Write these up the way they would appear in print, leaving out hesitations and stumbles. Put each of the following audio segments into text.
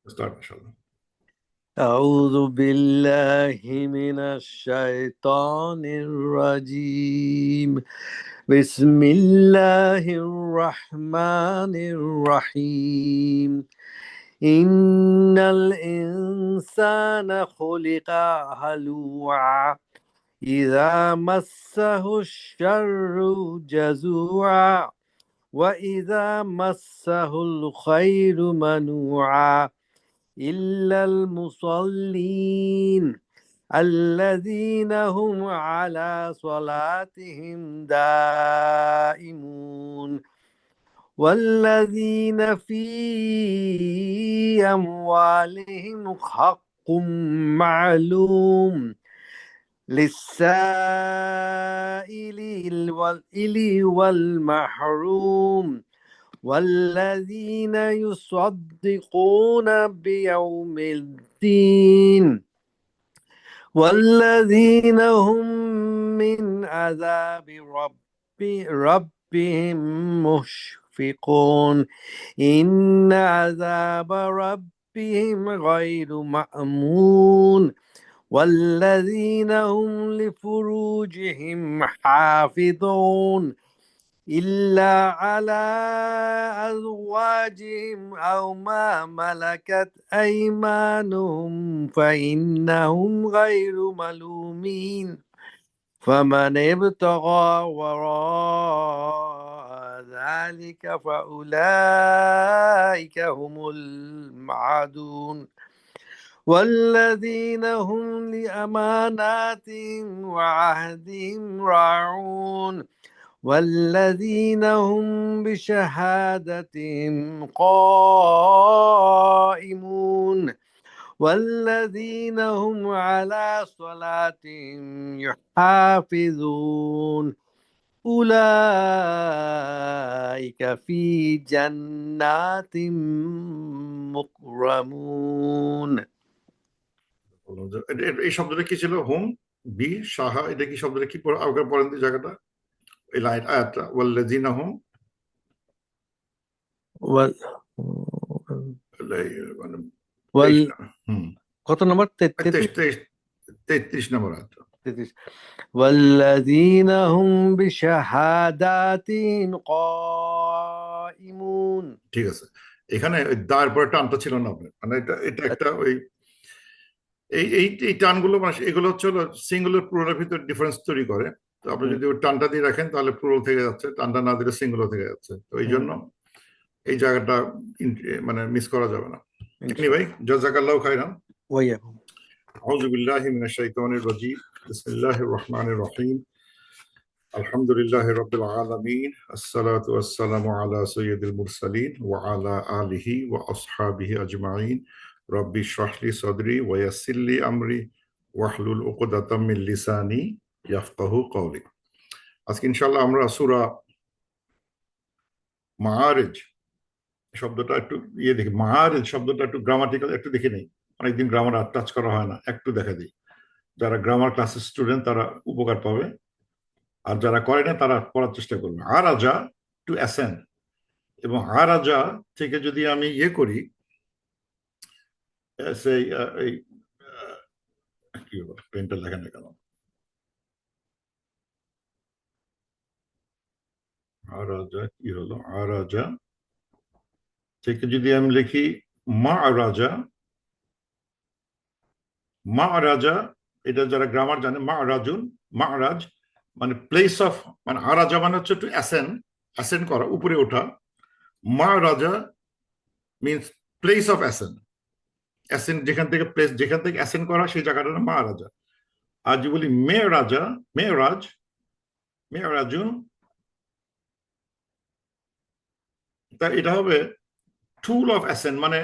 Start, inshallah. أعوذ بالله من الشيطان الرجيم. بسم الله الرحمن الرحيم. إن الإنسان خلق هلوعا إذا مسه الشر جزوعا وإذا مسه الخير منوعا إلا المصلين الذين هم على صلاتهم دائمون والذين في أموالهم حق معلوم للسائل والمحروم والذين يصدقون بيوم الدين والذين هم من عذاب ربهم مشفقون إن عذاب ربهم غير مأمون والذين هم لفروجهم حافظون إلا على أزواجهم أو ما ملكت أيمانهم فإنهم غير ملومين فمن ابتغى وراء ذلك فأولئك هم العادون والذين هم لأماناتهم وعهدهم راعون والذين هم بشهادتهم قائمون والذين هم على صلاتهم يحافظون أولئك في جنات مكرمون। এই শব্দটা কি ছিল? হোম বি সাহা, এটা কি শব্দটা কি আগে পড়েন জায়গাটা, এই লাইন আয়াতটা ওয়াল্লাযিনা হুম মানে কত নম্বর? 33 নম্বর আয়াত। والذين هم بشهاداتهم قائمون। ঠিক আছে, এখানে দায়ের পরে টানটা ছিল না আপনার, মানে এটা একটা ওই এই টানগুলো মানে এগুলো হচ্ছে সিঙ্গুলার প্লুরালের ভিতর ডিফারেন্স তৈরি করে। তো আপনি যদি ওই টানটা দিয়ে রাখেন তাহলে প্লুরাল থেকে যাচ্ছে, টানটা না দিলে সিঙ্গুলার থেকে যাচ্ছে। তো এই জন্য এই জায়গাটা মানে মিস করা যাবে না। ভাই জাযাকাল্লাহু খাইরান। ওয়াইয়াকুম। আউযু বিল্লাহি মিনাশ শাইতানির রাজীম। বিসমিল্লাহির রহমানির রহিম। আলহামদুলিল্লাহি রাব্বিল আলামিন। আসসালাতু ওয়াসসালামু আলা সাইয়্যিদিল মুরসালিন ওয়া আলা আলিহি ওয়া আসহাবিহি আজমাইন। রব্বি ইশরাহ লি সাদরি ওয়া ইয়াসসির লি আমরি ওয়াহলুল উকদাতাম মিন লিসানি ইয়াফকাহু কওলি। আজকে ইনশাআল্লাহ আমরা সূরা মাআরিজ শব্দটা একটু দেখি। মাআরিজ শব্দটা একটু গ্রামাটিক্যাল একটু দেখে নেই, অনেকদিন গ্রামার টাচ করা হয় না, একটু দেখা দিই। যারা গ্রামার ক্লাসের স্টুডেন্ট তারা উপকার পাবে, আর যারা করে না তারা পড়ার চেষ্টা করবে। আরাজা টু অ্যাসেন্ড, এবং আরাজা থেকে যদি আমি করি সেই এই কি হলো, পেনটা লেখা না কেন? আরাজা কি হলো? আরাজা থেকে যদি আমি লিখি মা রাজা, মা রাজা, এটা যারা গ্রামার জানে, মা রাজুন, মা রাজ মানে প্লেস অফ, মানে আরাজা মানে হচ্ছে টু অ্যাসেন্ড করা, উপরে ওঠা। মা রাজা মিনস প্লেস অফ অ্যাসেন্ড, যেখান থেকে প্লেস, যেখান থেকে অ্যাসেন্ড করা সেই জায়গাটা না মা রাজা। আর যদি বলি মে রাজা, মে রাজুন, তা এটা হবে টুল অফ অ্যাসেন্ড, মানে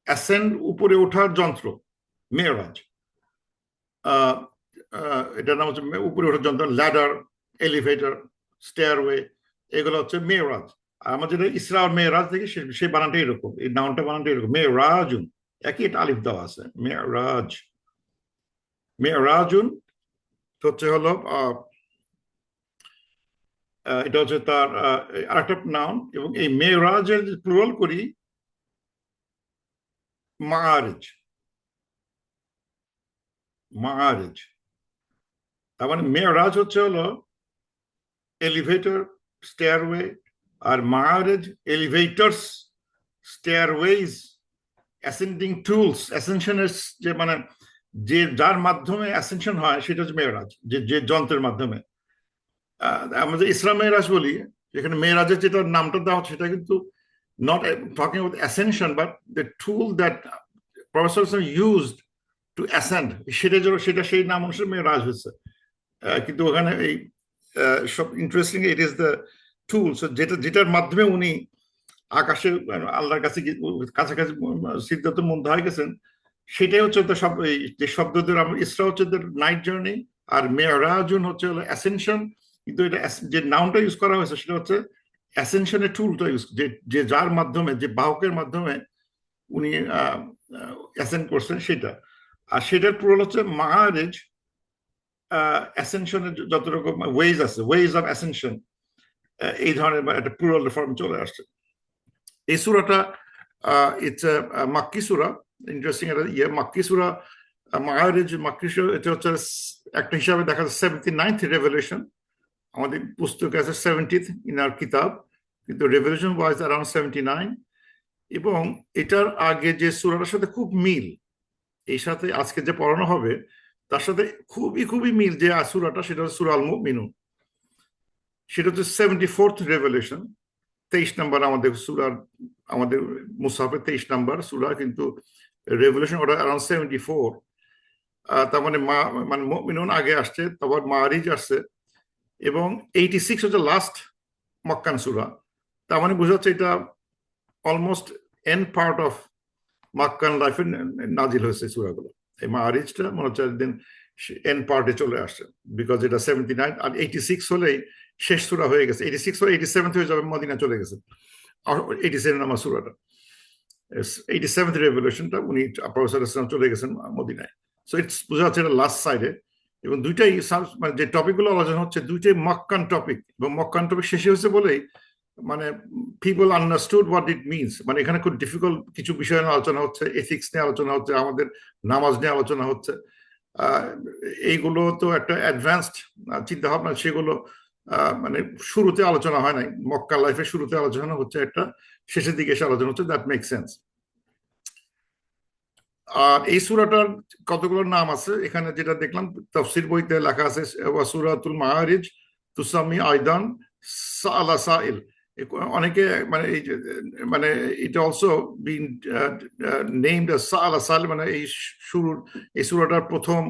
অ্যাসেন্ড উপরে ওঠার যন্ত্র, মেয়রাজ। এটার নাম হচ্ছে উপরে ওঠার যন্ত্র, ল্যাডার, এলিভেটর, স্টেয়ারওয়ে, এগুলো হচ্ছে মেয়রাজ। আর আমাদের ইসরা মেয়রাজ থেকে সেই বানানটা এরকম, এই নাউনটা বানানটা এরকম, মেয়রাজুন, একই, এটা আলিফ দেওয়া আছে, মেয়রাজুন হচ্ছে হলো এটা হচ্ছে তার আরেকটা নাউন। এবং এই মেয়রাজের প্লুরাল করি মাআরিজ, মাআরিজ তার মানে মেরাজ হচ্ছে হলো এলিভেটর, স্টেয়ারওয়ে, আর মাআরিজ এলিভেটরস, স্টেয়ারওয়েজ, অ্যাসেন্ডিং টুলস, অ্যাসেনশনের যে মানে যে যার মাধ্যমে অ্যাসেনশন হয় সেটা হচ্ছে মেরাজ, যে যে যন্ত্রের মাধ্যমে। আমরা ইসলাম মেরাজ বলি, যেখানে মেরাজের যেটা নামটা দেওয়া হচ্ছে সেটা কিন্তু not talking about ascension but the tool that Prophet used to ascend, সেটা সেটা সেই নাম অনুসারে মেরাজ হয়েছে। কিন্তু ওখানে এই সব ইন্টারেস্টিং, ইট ইজ দ্য টুল, যেটা যেটার মাধ্যমে উনি আকাশে আল্লাহর কাছে কাছাকাছি সিদ্ধাতুল মুনতাহা গেছেন, সেটাই হচ্ছে তো সব এই যে শব্দদের ইসরা হচ্ছে নাইট জার্নি, আর মেরাজুন হচ্ছে হলো অ্যাসেনশন। কিন্তু এটা যে নাউনটা ইউজ করা হয়েছে সেটা হচ্ছে অ্যাসেনশনের টুলটা ইউজ, যে যার মাধ্যমে, যে বাহকের মাধ্যমে উনি অ্যাসেন্ড করছেন সেটা। আর সেটার পুরো হচ্ছে মাআরিজ, অ্যাসেনশনের যত রকম ওয়েজ আছে, ওয়েজ অফ অ্যাসেনশন, এই ধরনের একটা প্লুরাল ফর্ম চলে আসছে। এই সূরাটা ইটস মাক্কি সূরা, ইন্টারেস্টিং একটা ইয়ে, মাক্কি সূরা মাআরিজ মাক্কি সূরা, এটা হচ্ছে একটা হিসাবে দেখা যাচ্ছে 79th রেভেলেশন। আমাদের পুস্তকে আছে 70th ইন আর কিতাব, কিন্তু রেভেলেশন ওয়াইজ অ্যারাউন্ড 79। এবং এটার আগে যে সূরাটার সাথে খুব মিল, এই সাথে আজকে যে পড়ানো হবে তার সাথে খুবই খুবই মিল যে সূরাটা, সেটা হচ্ছে সূরা আল মুমিনুন। সেটা হচ্ছে 74th রেভেলেশন, 23 নম্বর আমাদের সূরার, আমাদের মুসাফের 23 নম্বর সূরা, কিন্তু রেভেলেশন ওটা অ্যারাউন্ড 74। তার মানে মানে মুমিনুন আগে আসছে, তারপর মাআরিজ আসছে, এবং 86 হচ্ছে লাস্ট মক্কান সূরা। তার মানে বোঝা যাচ্ছে এটা অলমোস্ট এন্ড পার্ট অফ মাক্কান লাইফে নাজিল হয়েছে সূরাগুলো। এই মাআরিজটা মনে হচ্ছে একদিন এন্ড পার্টে চলে আসছে, বিকজ এটা 79, আর 86 হলেই শেষ সূরা হয়ে গেছে। 86 হলে 87 হয়ে যাবে, মদিনা চলে গেছে। আর 87 নাম্বার সূরাটা, 87th রেভলিউশনটা উনি প্রফেসর চলে গেছেন মদিনায়। সো ইটস বোঝা যাচ্ছে এটা লাস্ট সাইডে। এবং দুইটাই মানে যে টপিকগুলো আলোচনা হচ্ছে দুইটাই মক্কান টপিক, এবং মক্কান টপিক শেষে হয়েছে বলেই মানে people understood what it means. মানে এখানে খুব ডিফিকাল্ট কিছু বিষয় নিয়ে আলোচনা হচ্ছে, এথিক্স নিয়ে আলোচনা হচ্ছে, আমাদের নামাজ নিয়ে আলোচনা হচ্ছে। এইগুলো তো একটা অ্যাডভান্সড চিন্তা ভাবনা, সেগুলো মানে শুরুতে আলোচনা হয় নাই, মক্কা লাইফের শুরুতে আলোচনা হচ্ছে, একটা শেষের দিকে এসে আলোচনা হচ্ছে, দ্যাট মেক সেন্স। আর এই সূরাটার কতগুলো নাম আছে এখানে, যেটা দেখলাম তাফসীর বইতে লেখা আছে, সূরাতুল মাআরিজ তুসাম্মি আইদান সাআলা সাইল। অনেকে মানে এই মানে এটা অলসো বিং নেমড অ্যাজ সাআলা সাইল, মানে এই শুরুর এই সূরাটার প্রথম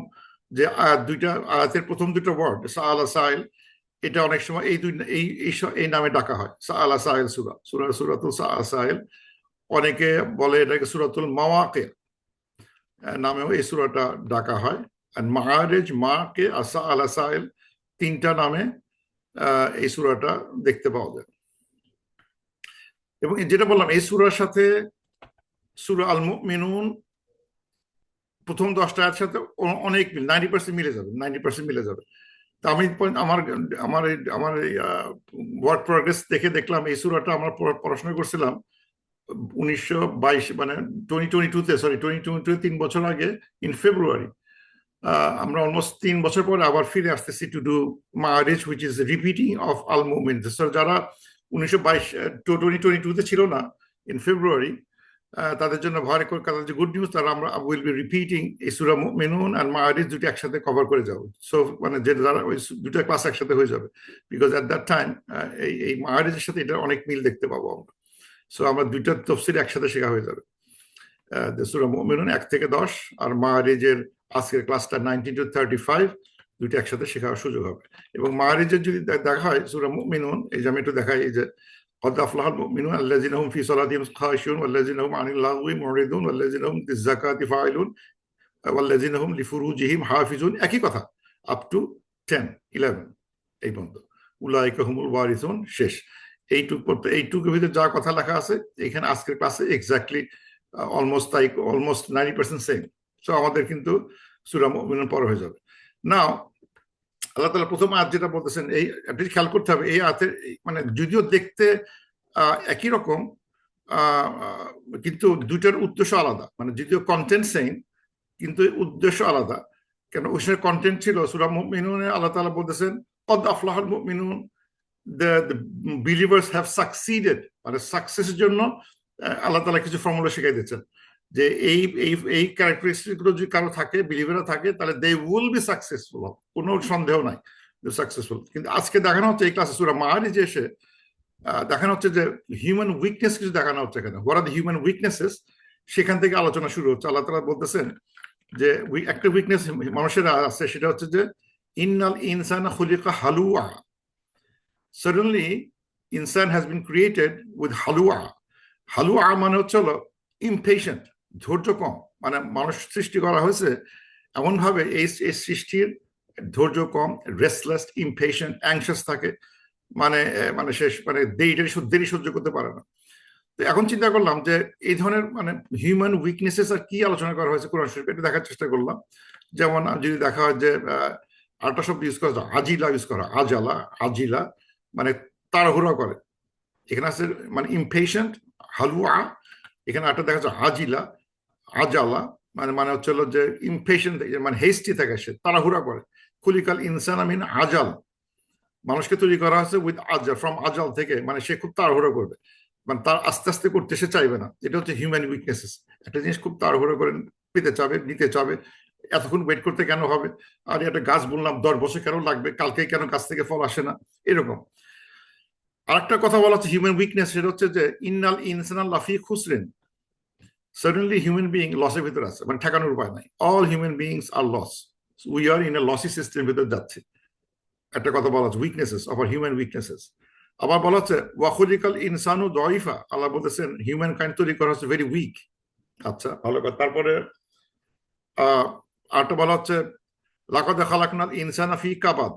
যে দুইটা আয়াতের প্রথম দুটো ওয়ার্ড সাআলা সাইল, এটা অনেক সময় এই দুই এই নামে ডাকা হয়, সাআলা সাইল সূরাতুল সাআলা সাইল। অনেকে বলে এটাকে সূরাতুল মাওয়াকির নামেও এই সূরাটা ডাকা হয়। আর মাআরিজ, মা কে, আসা আলা সাইল, তিনটা নামে এই সূরাটা দেখতে পাওয়া যায়। এবং যেটা বললাম, এই সূরার সাথে সূরা আল মুমিনুন প্রথম 10টা আয়াতের সাথে অনেক মিল, 90% মিলে যাবে, 90% মিলে যাবে। তা আমি আমার আমার আমার ওয়ার্ক প্রগ্রেস দেখে দেখলাম এই সূরাটা আমরা পড়াশোনা করছিলাম 1922 মানে 2022-তে, সরি 2022 3 বছর আগে, ইন ফেব্রুয়ারি। আমরা অলমোস্ট 3 বছর পরে আবার ফিরে আসতেছি টু ডু মাআরিজ, হুইচ ইজ রিপিটিং অফ আল মুমিন। যারা 2022-তে ছিল না ইন ফেব্রুয়ারি, তাদের জন্য ভয় করে তাদের যে গুড নিউজ, তারা আমরা উইল বি রিপিটিং এই সূরা মুমিনুন আর মাআরিজ দুটো একসাথে কভার করে যাব। সো মানে যে যারা ওই দুটো ক্লাস একসাথে হয়ে যাবে, বিকজ এট দ্যাট টাইম এই মাআরিজের সাথে এটা অনেক মিল দেখতে পাবো আমরা। সো আমরা দুইটা তাফসীর একসাথে শেখা হয়ে যাবে, সূরা মুমিনুন 1 থেকে 10 আর মাআরিজের আজকের ক্লাসটা 19 to 35, দুইটা একসাথে শেখার সুযোগ হবে। এবং মাআরিজের যদি দেখা হয় সূরা মুমিনুন, এই যে আমি একটু দেখাই, এই যে قد أفلح المؤمنون الذين هم في صلاتهم خاشعون والذين هم عن اللغو معرضون والذين هم للزكاة فاعلون والذين هم لفروجهم حافظون, একই কথা আপ টু 10 11 এই পর্যন্ত, উলাইকা হুমুল ওয়ারিসুন শেষ। এইটুকুর ভিতরে যা কথা লেখা আছে এখানে আজকের ক্লাসে এক্স্যাক্টলি অলমোস্ট 90% সেম। সো আমাদের কিন্তু সূরা মুমিনুন পড়া হয়ে যাবে। নাও আল্লাহ তাআলা প্রথম আয়াত যেটা বলতেছেন, এই আপনি খেয়াল করতে হবে, এই আয়াতের মানে যদিও দেখতে একই রকম, কিন্তু দুইটার উদ্দেশ্য আলাদা, মানে যদিও কন্টেন্ট সেম কিন্তু উদ্দেশ্য আলাদা। কেন ওইসব কন্টেন্ট ছিল সূরা মুমিনুনে আল্লাহ তাআলা বলতেছেন কদ আফলাহাল মুমিনুন, the believers have succeeded, মানে সাকসেসের জন্য আল্লাহ তাআলা কিছু ফর্মুলা শিখাই দিচ্ছেন যে এই এই এই ক্যারেক্টারিস্টিক গুলো যদি কারো থাকে, বিলিভাররা থাকে, তাহলে দে উইল বি সাকসেসফুল, কোনো সন্দেহ নাই সাকসেসফুল। কিন্তু আজকে দেখানো হচ্ছে এই ক্লাসে সূরা মাআরিজে এসে দেখানো হচ্ছে যে হিউম্যান উইকনেস কিছু দেখানো হচ্ছে। এখানে what are the human weaknesses, সেখান থেকে আলোচনা শুরু হচ্ছে। আল্লাহ তাআলা বলতেছেন যে একটা উইকনেস মানুষের আছে, সেটা হচ্ছে যে ইন্নাল ইনসানা খুলিকা হালুয়া, সাডেনলি ইনসান হ্যাজ বিন ক্রিয়েটেড উইথ হালুয়া। হালুয়া মানে হচ্ছে হলো ইমপেশেন্ট, ধৈর্য কম। মানে মানুষ সৃষ্টি করা হয়েছে এমন ভাবে, এই সৃষ্টির ধৈর্য কম, রেস্টলেস, ইমপেশেন্ট, অ্যাংশাস থাকে, মানে মানে শেষ মানে দেরি সহ্য করতে পারে না। তো এখন চিন্তা করলাম যে এই ধরনের মানে হিউম্যান উইকনেসেস আর কি আলোচনা করা হয়েছে কোরআন শরীফে, এটা দেখার চেষ্টা করলাম। যেমন যদি দেখা হয় যে আরেকটা শব্দ ইউজ করা যায়, আজিলা ইউজ করা, আজালা, আজিলা মানে তাড়াহুড়া করে। এখানে আছে মানে ইমপেশেন্ট, হালুয়া। এখানে একটা দেখা যায় আজিলা, আজালা, মানে মানে হচ্ছে যে ইমপেশেন্ট, মানে হেস্টি থাকে, সে তাড়াহুড়া করে। কুলিকাল ইনসান আমিন আজাল, মানুষকে তৈরি করা হয়েছে উইথ আজাল, ফ্রম আজাল থেকে, মানে সে খুব তাড়াহুড়ো করবে, মানে তার আস্তে আস্তে করতে সে চাইবে না। এটা হচ্ছে হিউম্যান উইকনেসেস। একটা জিনিস খুব তাড়াহুড়ো করে পেতে চাবে, নিতে চাবে, এতক্ষণ ওয়েট করতে কেন হবে, আর একটা গাছ বললাম 10 বছর কেন লাগবে, কালকে কেন গাছ থেকে ফল আসে না, এরকম। আরেকটা কথা বলা হচ্ছে হিউম্যান উইকনেস, সেটা হচ্ছে যে ইন্নাল ইনসানা লাফি খুসরিন, সাডেনলি হিউম্যান বিইং লসের ভিতরে আছে, মানে ঠেকানোর উপায় নাই। All human beings are loss, we are in a lossy system ভিতরে যাচ্ছে। একটা কথা বলা হচ্ছে উইকনেসেস অফ হিউম্যান উইকনেসেস। আবার বলা হচ্ছে ওয়াখুলিকাল ইনসানু দয়ফা, আল্লাহ বলতেছেন হিউম্যান কাইন্ড তৈরি করা হচ্ছে ভেরি উইক। আচ্ছা, ভালো কথা। তারপরে আরেকটা বলা হচ্ছে লাকাদ খালাকনাল ইনসানা ফি কাবাদ,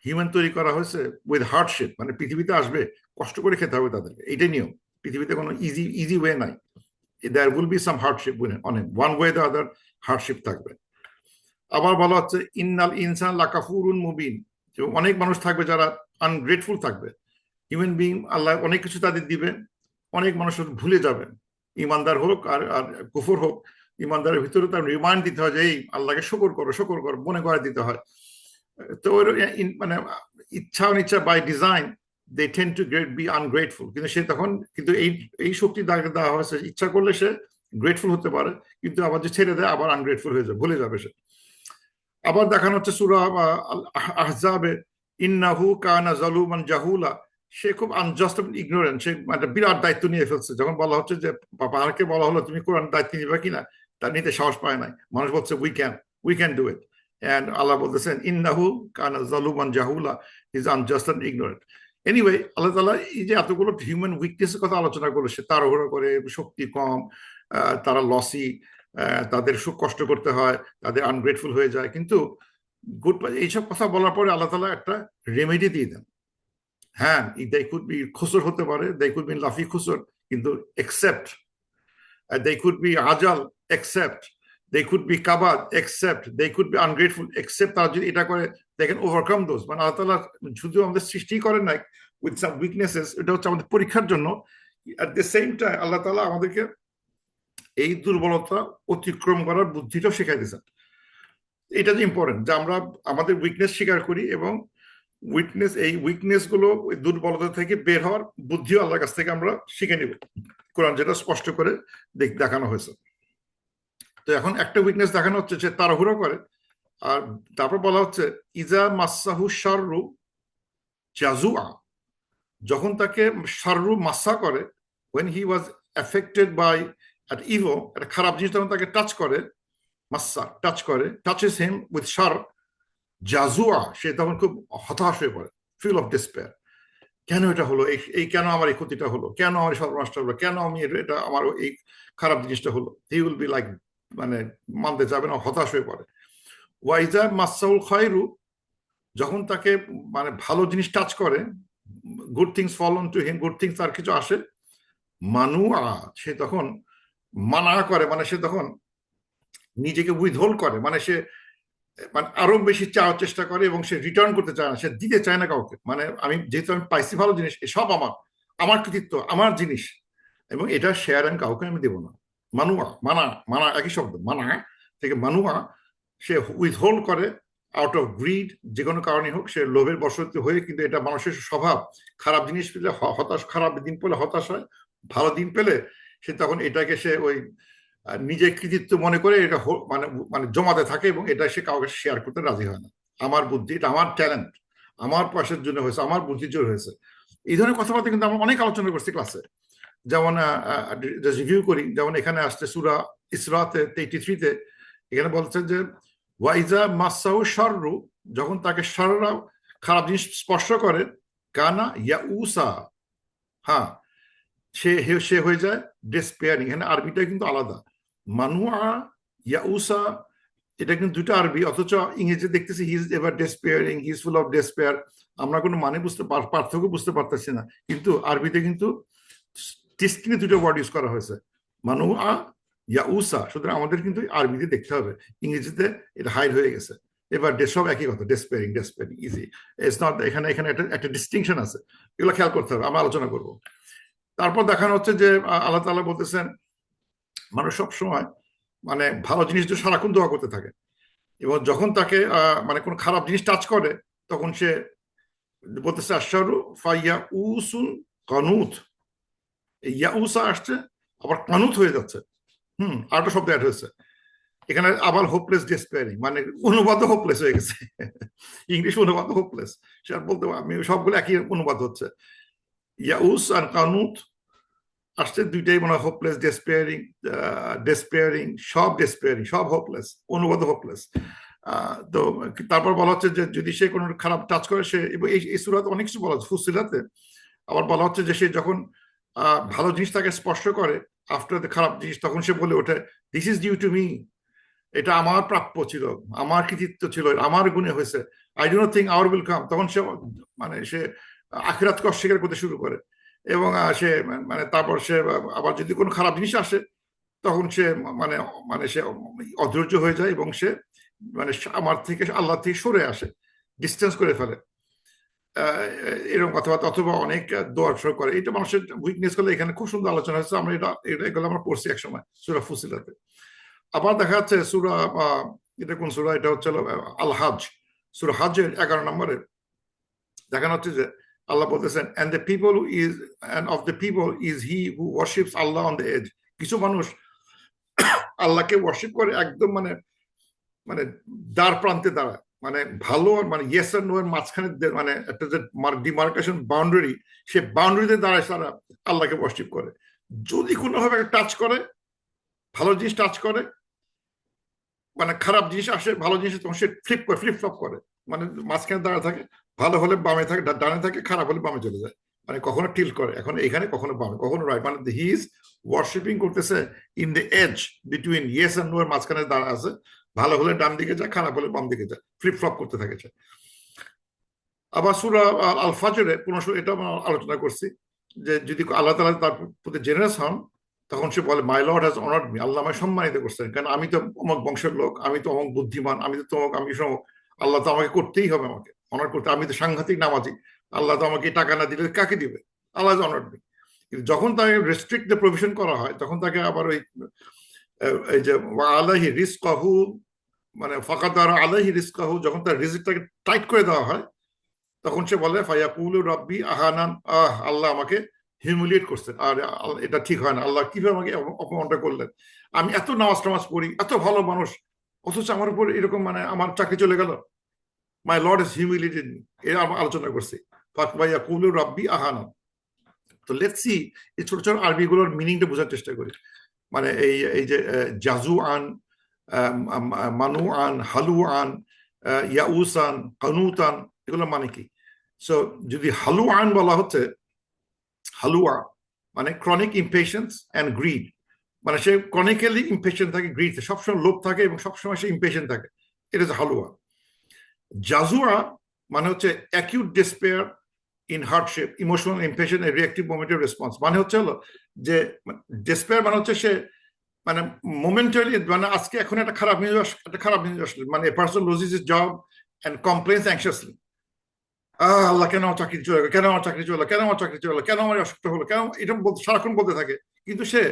হিউম্যান তৈরি করা হয়েছে উইথ হার্ডশিপ, মানে পৃথিবীতে আসবে কষ্ট করে খেতে হবে তাদেরকে, এটাই নিয়ম। পৃথিবীতে কোনো ইজি ওয়ে নাই, there will be some hardship, অনেক one way the other hardship থাকবে। আবার বলা হচ্ছে ইন্নাল ইনসান লাকাফুরুন মুবিন, অনেক মানুষ থাকবে যারা আনগ্রেটফুল থাকবে। হিউম্যান বিং আল্লাহ অনেক কিছু তাদের দিবেন, অনেক মানুষ ভুলে যাবেন, ইমানদার হোক আর আর কুফর হোক, ইমানদারের ভিতরে তার রিমাইন্ড দিতে হয় যে এই আল্লাহকে শুকর করো মনে করে দিতে হয়। তো মানে ইচ্ছা অনিচ্ছা by design they tend to be ungrateful, কিন্তু সে তখন কিন্তু এই শক্তি দেওয়া হয়েছে, ইচ্ছা করলে সে গ্রেটফুল হতে পারে, কিন্তু আবার যে ছেড়ে দেয় আবার আনগ্রেটফুল হয়ে যায়, ভুলে যাবে সে। আবার দেখানো হচ্ছে সূরা আহজাবে ইন্নাহু কানা জালুমান জাহুলা, সে খুব আনজাস্ট এবং ইগনোরেন্ট, সে একটা বিরাট দায়িত্ব নিয়ে ফেলছে। যখন বলা হচ্ছে যে পাহাড়কে বলা হলো তুমি কোরআন দায়িত্ব নিবে কিনা, তার নিতে সাহস পায় নাই। মানুষ বলছে we can do it, and আল্লাহ বলতেছেন ইন্নাহু কানা জালুমান জাহুলা, is unjust and ignorant. Anyway, আল্লাহ তাআলা এই যে এতগুলো হিউম্যান উইকনেসের কথা আলোচনা করলো, সে তাড়াহুড়ো করে, শক্তি কম, তারা লসি, তাদের সুখ কষ্ট করতে হয়, তাদের আনগ্রেটফুল হয়ে যায়। কিন্তু গুড, এইসব কথা বলার পরে আল্লাহ তাআলা একটা রেমেডি দিয়ে দেন। হ্যাঁ, দে কুড বি খুসর হতে পারে, দে কুড বি লাফি খুসর, কিন্তু এক্সেপ্ট দে কুড বি আজাল, এক্সেপ্ট দে কুড বি কাবাদ, except they could be ungrateful, except তারা যদি এটা করে দে ক্যান ওভারকাম দোজ। মানে আল্লাহ তাআলা শুধু আমাদের সৃষ্টি করেন নাই উইথ সাম উইকনেসেস, এটা হচ্ছে আমাদের পরীক্ষার জন্য। অ্যাট দ্য সেম টাইম আল্লাহ তাআলা আমাদেরকে এই দুর্বলতা অতিক্রম করার বুদ্ধিটাও শেখাই দিয়েছেন। এটা যে ইম্পর্টেন্ট যে আমরা আমাদের উইকনেস স্বীকার করি, এবং এই উইকনেস গুলো, দুর্বলতা থেকে বের হওয়ার বুদ্ধিও আল্লাহর কাছ থেকে আমরা শিখে নিব। কোরআন যেটা স্পষ্ট করে দেখানো হয়েছে। তো এখন একটা উইকনেস দেখানো হচ্ছে যে তাড়াহুড়ো করে, আর তারপর বলা হচ্ছে ইজা মাসাহু শাররু জাজুআ, যখন তাকে শাররু মাসা করে, when he was affected by an evil, একটা খারাপ জিনিস যখন তাকে টাচ করে, মাসা টাচ করে, টাচেস হিম উইথ শার জাজুয়া, সে তখন খুব হতাশ হয়ে পড়ে, ফিল অফ ডিসপেয়ার। কেন এটা হলো, এই কেন আমার এই ক্ষতিটা হলো, কেন আমার সর্বনাশটা হলো, কেন আমি এটা আমার এই খারাপ জিনিসটা হলো, হি উইল বি লাইক, মানে মানতে যাবে না, হতাশ হয়ে পড়ে। ওয়াইজা মাসাউল খায়রু, যখন তাকে মানে ভালো জিনিস টাচ করে, good things fall on to him, good things তার কিছু আসে, মানুয়া, সে তখন মানা করে, মানে সে তখন নিজেকে উইথহোল্ড করে, মানে সে মানে আরো বেশি চাওয়ার চেষ্টা করে, এবং সে রিটার্ন করতে চায় না, সে দিতে চায় না কাউকে। মানে যেহেতু আমি পাইছি ভালো জিনিস, সব আমার কৃতিত্ব, আমার জিনিস, এবং এটা শেয়ার আমি কাউকে আমি দেবো না। মানুয়া, মানা, মানা একই শব্দ, মানা থেকে মানুয়া, সে উইথহোল্ড করে আউট অফ গ্রিড, যে কোনো কারণে হোক, সে লোভের বশবর্তী হয়ে, কিন্তু এটা মানুষের স্বভাব। খারাপ জিনিস পেলে হতাশ, খারাপ দিন পেলে হতাশ হয়, ভালো দিন পেলে সে তখন এটাকে সে ওই নিজের কৃতিত্ব মনে করে এটা মানে মানে জমাতে থাকে, এবং এটা সে কাউকে শেয়ার করতে রাজি হয় না। আমার বুদ্ধি, এটা আমার ট্যালেন্ট, আমার পয়সার জন্য হয়েছে, আমার বুদ্ধির জন্য হয়েছে। এই ধরনের কথাবার্তা কিন্তু আমরা অনেক আলোচনা করছি ক্লাসে। যেমন রিভিউ করি, যেমন এখানে আসছে সূরা ইসরাতে 83-তে, এখানে বলছেন যে ওয়াইজা মাসাউ শাররু, যখন তাকে শাররা, খারাপ জিনিস স্পর্শ করে, কানা ইয়াউসা, হ্যাঁ, সে সে হয়ে যায় ডেসপেয়ারিং। এখানে আরবিটা কিন্তু আলাদা, মানুয়া, ইয়াউসা, এটা কিন্তু দুটো আরবি, অথচ ইংরেজি দেখতেছি he is ever despairing, he is full of despair. আমরা কোনো মানে পার্থক্য বুঝতে পারতেছি না, কিন্তু আরবিতে কিন্তু ডিস্টিংক্টলি দুটো ওয়ার্ড ইউজ করা হয়েছে, মানুয়া, ইয়াউসা। সুতরাং আমাদের কিন্তু আরবিতে দেখতে হবে, ইংরেজিতে এটা হাইড হয়ে গেছে। এবার সব একই কথা, ডেসপেয়ারিং, ডেসপেয়ারিং, ইজি, ইটস নট। এখানে এখানে একটা ডিস্টিংশন আছে, এগুলো খেয়াল করতে হবে, আমরা আলোচনা করব। তারপর দেখানো হচ্ছে যে আল্লাহ তাআলা বলতেছেন মানুষ সব সময় মানে ভালো জিনিস দিয়ে সারাক্ষণ দোয়া করতে থাকে, এবং যখন তাকে মানে কোন খারাপ জিনিস টাচ করে, তখন সে বলতেছে আশারু ফাইয়া উসুন কানুত, ইয়াউসা আসছে, আবার কানুত হয়ে যাচ্ছে। আরেকটা শব্দ অ্যাড হয়েছে এখানে, আবার হোপলেস ডেসপেয়ারিং, মানে অনুবাদ হোপলেস হয়ে গেছে। ইংলিশ অনুবাদ হোপলেস, সে আর বলতে আমি সবগুলো একই অনুবাদ হচ্ছে, ইয়াউস আর কানুত আসছে, দুইটাই মনে হয় হোপলেস, ডেসপেয়ারিং, ডেসপেয়ারিং, সব ডেসপেয়ারিং, সব হোপলেস, অনুবাদ হোপলেস। তো তারপর বলা হচ্ছে যে যদি সে কোনো খারাপ টাচ করে, সে, এবং এই সূরাতে অনেক কিছু বলা হচ্ছে, ফুসিলাতে আবার বলা হচ্ছে যে সে যখন ভালো জিনিস তাকে স্পর্শ করে আফটার দ্য খারাপ জিনিস, তখন সে বলে ওঠে this is due to me, এটা আমার প্রাপ্য ছিল, আমার কৃতিত্ব ছিল, আমার গুণে হয়েছে, I do not think our will come. তখন সে মানে সে আখিরাতকে অস্বীকার করতে শুরু করে, এবং সে মানে তারপর সে আবার যদি কোনো খারাপ জিনিস আসে, তখন সে মানে মানে সে অধৈর্য হয়ে যায়, এবং সে মানে আমার থেকে, আল্লাহ থেকে সরে আসে, ডিস্টেন্স করে ফেলে, এরকম কথাবার্তা, অথবা অনেক দোয়া করে। এটা মানুষের উইকনেস গুলো এখানে খুব সুন্দর আলোচনা হচ্ছে, আমরা এগুলো আমরা পড়ছি একসময় সূরা ফুসিলাতে। আবার দেখা যাচ্ছে সূরা, এটা কোন সূরা, এটা হচ্ছে আল হাজ, সূরা হাজের 11 নম্বরে দেখানো হচ্ছে যে আল্লাহ বলতেছেন and the people is and of the people is he who worships Allah on the edge, কিছু মানুষ আল্লাহকে ওয়ার্শিপ করে একদম মানে মানে দ্বার প্রান্তে দাঁড়ায়, মানে ভালো আর মানে ইয়েস আর নো এর মাঝখানে, মানে একটা যে ডিমার্কেশন বাউন্ডারি, সে বাউন্ডারিতে দাঁড়ায় তারা আল্লাহকে ওয়ার্শিপ করে। যদি কোনোভাবে টাচ করে, ভালো জিনিস টাচ করে, মানে খারাপ জিনিস আসে, ভালো জিনিস, তখন সে ফ্লিপ ফ্লপ করে, মানে মাঝখানে দাঁড়ায় থাকে, ভালো হলে বামে থাকে, ডানে থাকে, খারাপ হলে বামে চলে যায়, মানে কখনো টিল করে, এখন এখানে কখনো বামে, কখনো রাইট, মানে হি ইজ ওয়ার্শিপিং করতেছে in the edge between yes and no এর মাঝখানে দাঁড়া আছে, ভালো হলে ডান দিকে যায়, খারাপ হলে বাম দিকে যায়, ফ্লিপ ফ্লপ করতে থাকেছে। আবার সূরা আল ফাজরে 15, এটা আমরা আলোচনা করছি যে যদি আল্লাহ তাআলা তার প্রতি জেনারেস হন, তখন সে বলে my lord has honoured me, আল্লাহ আমায় সম্মানিত করছেন, কারণ আমি তো অমুক বংশের লোক, আমি তো অমুক বুদ্ধিমান, আমি তো তমক, আমি সমক, আল্লাহ তো আমাকে করতেই হবে, আমাকে অনার করতে, আমি তো সাংঘাতিক নামাজি, আল্লাহ তো আমাকে টাকা না দিলে কাকে দিবে, আল্লাহ হ্যাজ অনার্ড মি। কিন্তু যখন তাকে রেস্ট্রিক্ট দ্য প্রভিশন করা হয়, তখন তাকে আবার ওই এই যে আলাহি রিজকাহু, মানে ফাকাদার আলাহি রিজকাহু, যখন তার রিজিকটাকে টাইট করে দেওয়া হয়, তখন সে বলে ফায়াকুলু রাব্বি আহানান, আল্লাহ আমাকে হিউমিলিয়েট করছেন, আর এটা ঠিক হয় না, আল্লাহ কিভাবে আমাকে অপমানটা করলেন, আমি এত নামাজ টামাজ পড়ি, এত ভালো মানুষ, অথচ আমার উপর এরকম, মানে আমার চাকরি চলে গেল, my lord is humiliated me, এটা আমরা আলোচনা করছি, ফায়াকুলু রাব্বি আহানান। তো লেটস সি এই ছোট ছোট আরবি গুলোর মিনিংটা বোঝার চেষ্টা করি। মানে এই যে জাজু আন, মানু আন, হালু আন, ইয়াউসান, কানুতান, এগুলো মানে কি? সো যদি হালুয়ান বলা হচ্ছে, হালুয়া মানে ক্রনিক ইমপেশেন্স অ্যান্ড গ্রিড, মানে সে ক্রনিক্যালি ইমপেশেন্ট থাকে, গ্রিড, সবসময় লোভ থাকে এবং সবসময় সে ইমপেশেন্ট থাকে, এটা হচ্ছে হালুয়া। জাজুয়া মানে হচ্ছে acute despair in hardship, emotional impatient A reactive momentary response, মানে হচ্ছে হলো যে ডেসপেয়ার মানে হচ্ছে সে মানে মোমেন্টারি, মানে আজকে এখন একটা খারাপ নিউজ আসলে, মানে a person loses his job and complains anxiously, আল্লাহ কেন আমার চাকরি চলে গেল, কেন আমার চাকরি চলে গেল, কেন আমার চাকরি চলে গেল, কেন আমার অসুস্থ হলো, কেন, এটা সারাক্ষণ বলতে থাকে। কিন্তু সে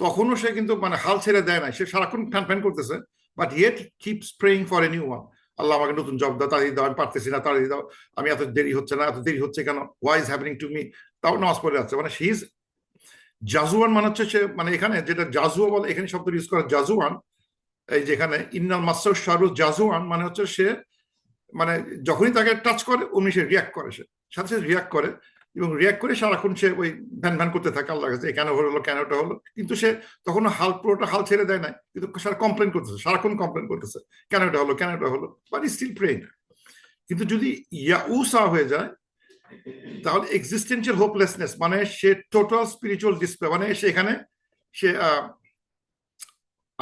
তখনও সে কিন্তু মানে হাল ছেড়ে দেয় না, সে সারাক্ষণ ফ্যান ফ্যান করতেছে, but yet keeps praying for a new one. আল্লাহ আমাকে নতুন জব দাও, তাড়াতাড়ি দাও, আমি পারতেছি না, তাড়াতাড়ি দাও, আমি এত দেরি হচ্ছে না, এত দেরি হচ্ছে কেন, why is happening to me. তাও নামাজ পড়ে যাচ্ছে। মানে শি ইজ জাজুয়ান, মানে হচ্ছে সে, মানে এখানে যেটা জাজুয়া বলে, এখানে শব্দ ইউজ করা জাজুয়ান, এই যেখানে ইন্নাল মাসাউ শারু জাজুয়ান, মানে হচ্ছে সে মানে যখনই তাকে টাচ করে অমনি সে রিয়াক্ট করে, সে সাথে সাথে রিয়াক্ট করে, এবং রিয়াক্ট করে সারাক্ষণ সে ওই ভ্যান ভ্যান করতে থাকে আল্লাহ কাছে, কেন হলো, কেন ওটা হলো। কিন্তু সে তখন পুরোটা হাল ছেড়ে দেয় না, কিন্তু সারা কমপ্লেন করতেছে, সারাক্ষণ কমপ্লেন করতেছে, কেন এটা হলো, কেন এটা হলো, বাট স্টিল প্রেইং। কিন্তু যদি ইয়াউসা হয়ে যায়, তাহলে এক্সিস্টেন্সিয়াল হোপলেসনেস, মানে সে টোটাল স্পিরিচুয়াল ডিসপ্লে, মানে সেখানে সে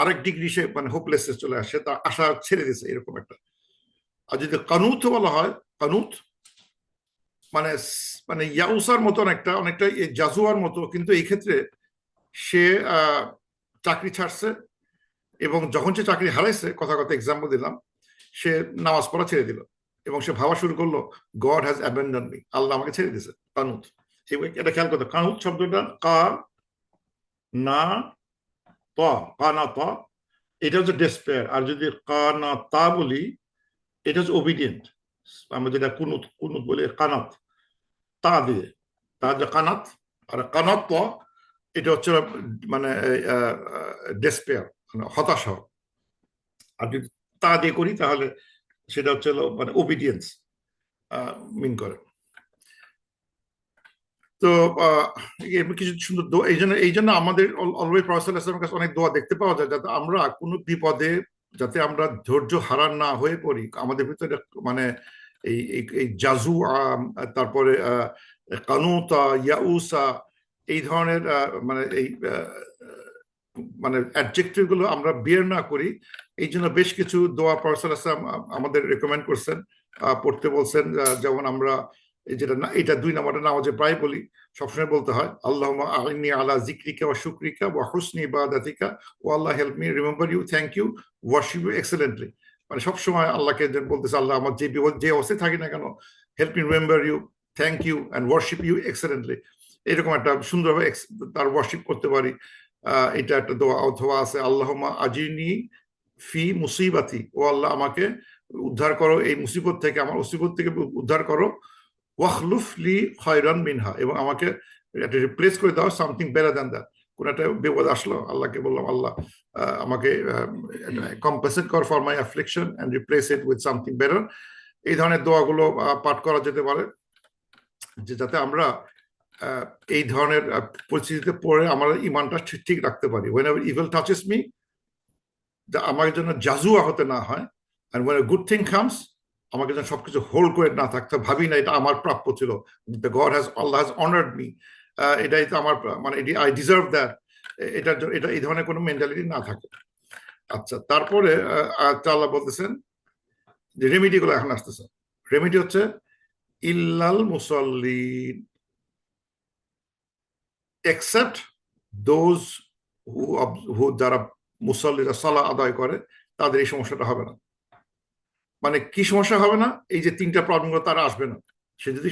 আরেক ডিগ্রি সে মানে হোপলেসনেস চলে আসে, তার আশা ছেড়ে দিয়েছে, এরকম একটা। আর যদি কানুত বলা হয়, কানুত মানে মানে ইয়াউসার মতন একটা, অনেকটা জাজুয়ার মতো, কিন্তু এই ক্ষেত্রে সে চাকরি ছাড়ছে, এবং যখন সে চাকরি হারাইছে, কথা কথা এক্সাম্পল দিলাম, সে নামাজ পড়া ছেড়ে দিল, এবং সে ভাবা শুরু করলো গড হ্যাজ অ্যাবেন্ডন মি, আল্লাহ আমাকে ছেড়ে দিয়েছে। কানুত, এটা খেয়াল করতে, কানুত শব্দটা কা না ত, কা না ত, এটা হচ্ছে ডেসপেয়ার। আর যদি কা না তা বলি, এটা হচ্ছে ওবিডিয়েন্ট। আমরা যেটা কুনুত কুনুত বলি, কানাত, তা দিয়ে, তা যে কানাত, আর কানাত ত, এটা হচ্ছে মানে ডেসপেয়ার, মানে হতাশা। আর যদি তা দিয়ে করি, তাহলে সেটা হচ্ছে মানে ওবিডিয়েন্স মিন করে। তো কিছু সুন্দর দোয়া, এই জন্য আমাদের অলওয়েজ প্রফেসর সাল্লাল্লাহু আলাইহি ওয়াসাল্লামের কাছে অনেক দোয়া দেখতে পাওয়া যায়, যাতে আমরা কোনো বিপদে, যাতে আমরা ধৈর্য হারান না হয়ে পড়ি, আমাদের ভিতরে মানে এই জাজু, তারপরে কানুতা, ইয়াউসা, এই ধরনের মানে এই মানে অ্যাডজেক্টিভ গুলো আমরা বিয়ার না করি। এই জন্য বেশ কিছু দোয়া প্রফেসর সাল্লাল্লাহু আলাইহি ওয়াসাল্লাম আমাদের রেকমেন্ড করছেন, পড়তে বলছেন। যেমন আমরা যেটা এটা 2 নম্বরের নামাজে প্রায় বলি, সবসময় বলতে হয়, আল্লাহুম্মা আইন্নি আলা যিকরিকা ওয়া শুকরিকা ওয়া হুসনি ইবাদাতিকা, O Allah help me remember you, thank you, worship you excellently. মানে সবসময় আল্লাহকে বলতেছে, আল্লাহ আমার যে বিপদ, যে অবস্থায় থাকি না কেন, help me remember you, thank you and worship you excellently. এরকম একটা সুন্দরভাবে তার ওয়ার্শিপ করতে পারি। এটা একটা দোয়া। অথবা আছে, আল্লাহুম্মা আজিরনি ফি মুসিবাতি, ও আল্লাহ আমাকে উদ্ধার করো এই মুসিবত থেকে, আমার মুসিবত থেকে উদ্ধার করো, ওয়াখলুফ লি খায়রান মিনহা, এবং আমাকে একটা রিপ্লেস করে দাও সামথিং বেটার দ্যান দ্যাট। কোন একটা বিপদ আসলো, আল্লাহকে বললাম, আল্লাহ আমাকে কম্পেনসেট কর for my affliction and replace it with something better. এই ধরনের দোয়াগুলো পাঠ করা যেতে পারে, যে যাতে আমরা এই ধরনের পরিস্থিতিতে পড়ে আমরা ইমানটা ঠিক রাখতে পারি। whenever evil touches me, আমার জন্য জাজুয়া হতে না হয়, and when a good thing comes, আমাকে যেন সবকিছু হোল্ড করে না থাকতে, ভাবি না এটা আমার প্রাপ্য ছিল, আল্লাহ has honored me, এটাই তো আমার, মানে আই ডিজার্ভ দ্যাট, এটা এই ধরনের কোনো মেন্টালিটি না থাকে। আচ্ছা, তারপরে আল্লাহ বলতেছেন যে রেমিডি গুলো এখন আসতেছে। রেমিডি হচ্ছে ইল্লাল মুসাল্লিন, except those who যারা মুসল্লিরা সালাহ আদায় করে, তাদের এই সমস্যাটা হবে না। মানে কি সমস্যা হবে না? এই যে 3টা প্রবলেমগুলো তারা আসবে না। সে যদি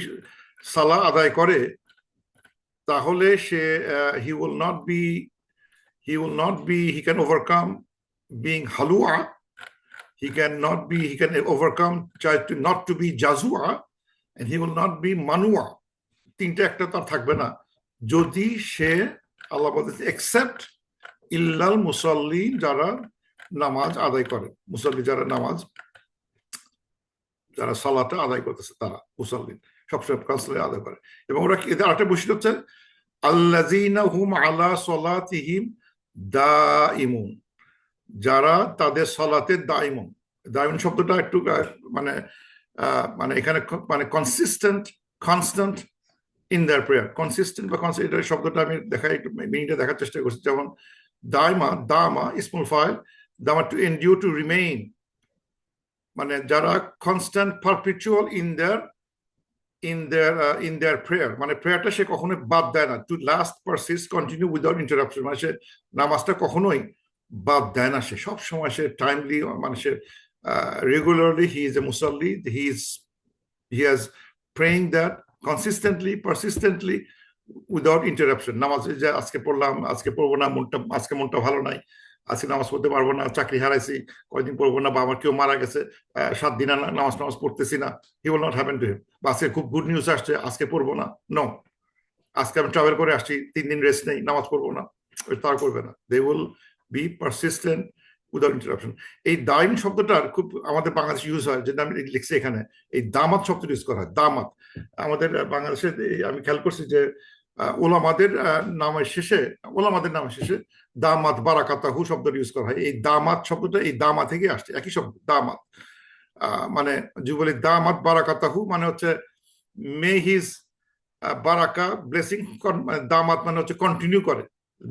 সালাহ আদায় করে, তাহলে সে he can overcome being halua, he can overcome try to not to be jazua, and he will not be manua. 3টা একটা তার থাকবে না, যদি সে, আল্লাহ বলতেছে এক্সেপ্ট ইল্লাল মুসাল্লি, যারা নামাজ আদায় করে, মুসাল্লি যারা নামাজ, যারা সালাতে আদায় করতেছে, তারা মুসাল্লি সবসময় কনস্ট্যান্টলি আদায় করে। এবং ওরা এদের আরেকটা বৈশিষ্ট্য হচ্ছে আল্লাযীনা হুম আলা সালাতিহিম দাইমুন, যারা তাদের সালাতে দাইমুন। দাইমুন শব্দটা একটু মানে মানে এখানে মানে consistent, constant in their prayer, consistent বা consistent, এটা শব্দটা আমি একটু মিনিংটা দেখার চেষ্টা করছি। যেমন দামা ইসমুল ফাইল, দামা টু এন্ডিউর, টু রিমেইন, মানে যারা constant perpetual in their prayer, মানে প্রেয়ারটা সে কখনোই বাদ দেয় না, to last persist continue without interruption, মানে সে নামাজটা কখনোই বাদ দেয় না, সে সব সময় সে টাইমলি, মানে সে রেগুলারলি হি ইজ এ মুসাল্লি, he has praying that consistently, persistently, without interruption. নামাজ যে আজকে পড়লাম, আজকে পড়বো না, আজকে মনটা ভালো নাই, আজকে নামাজ পড়তে পারবো না, চাকরি হারাইছি, কয়দিন পড়বো না, বা আমার কেউ মারা গেছে, 7 দিন নামাজ পড়তেছি না, he will not happen to him. বা আজকে খুব গুড নিউজ আসছে, আজকে পড়বো না, নো। আজকে আমি ট্রাভেল করে আসছি, 3 দিন রেস্ট নেই, নামাজ পড়বো না, তার করবে না। They will be persistent without interruption. এই দাইম শব্দটার খুব আমাদের বাংলাদেশে ইউজ হয়, যেটা আমি লিখছি এখানে, এই দামাত শব্দটা ইউজ করা হয়, দামাত। আমাদের বাংলাদেশে আমি খেয়াল করছি যে ওলামাদের নামের শেষে, ওলামাদের নামের শেষে দামাত বারাকাতাহু শব্দটা ইউজ করা হয়। এই দামাত শব্দটা এই দামা থেকে আসছে, একই শব্দ দামাত। মানে যে বলি দামাত বারাকাতাহু মানে হচ্ছে মে হিজ বারাকা ব্লেসিং, দামাত মানে হচ্ছে কন্টিনিউ করে,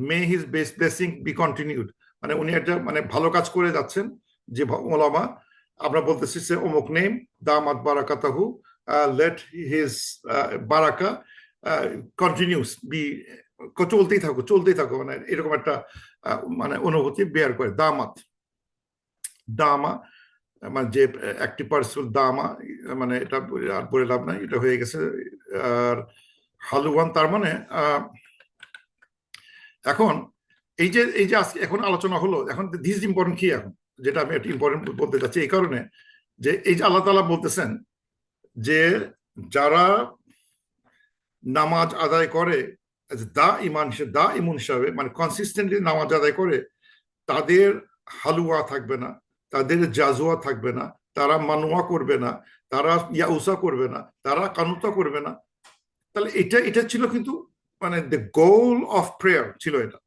মে হিজ ব্লেসিং বি কন্টিনিউড, মানে উনি একটা মানে ভালো কাজ করে যাচ্ছেন যে ওলামা। আমরা বলতেছি সে অমুক নেম দামাত বারাকাতাহু, লেট হিজ বারাকা কন্টিনিউস বি, চলতেই থাকো, মানে এরকম একটা মানে অনুভূতি বেয়ার করে দামাত। দামা মানে যে একটি পার্সন দামা, মানে এটা আর বলে লাভ নাই, এটা হয়ে গেছে। আর হালুয়ান তার মানে এখন এই যে আজকে এখন আলোচনা হলো, এখন দিস ইম্পর্টেন্ট কি এখন, যেটা আমি একটা ইম্পর্টেন্ট বলতে চাচ্ছি এই কারণে যে এই যে আল্লাহ তাআলা বলতেছেন যে যারা নামাজ আদায় করে দা ইমুন হিসাবে, মানে কনসিস্টেন্টলি নামাজ আদায় করে, তাদের হালুয়া থাকবে না, তাদের জাজুয়া থাকবে না, তারা মানুয়া করবে না, তারা ইয়াউসা করবে না, তারা কানুতা করবে না। তাহলে এটা ছিল কিন্তু মানে দ্য গোল অফ প্রেয়ার ছিল এটা।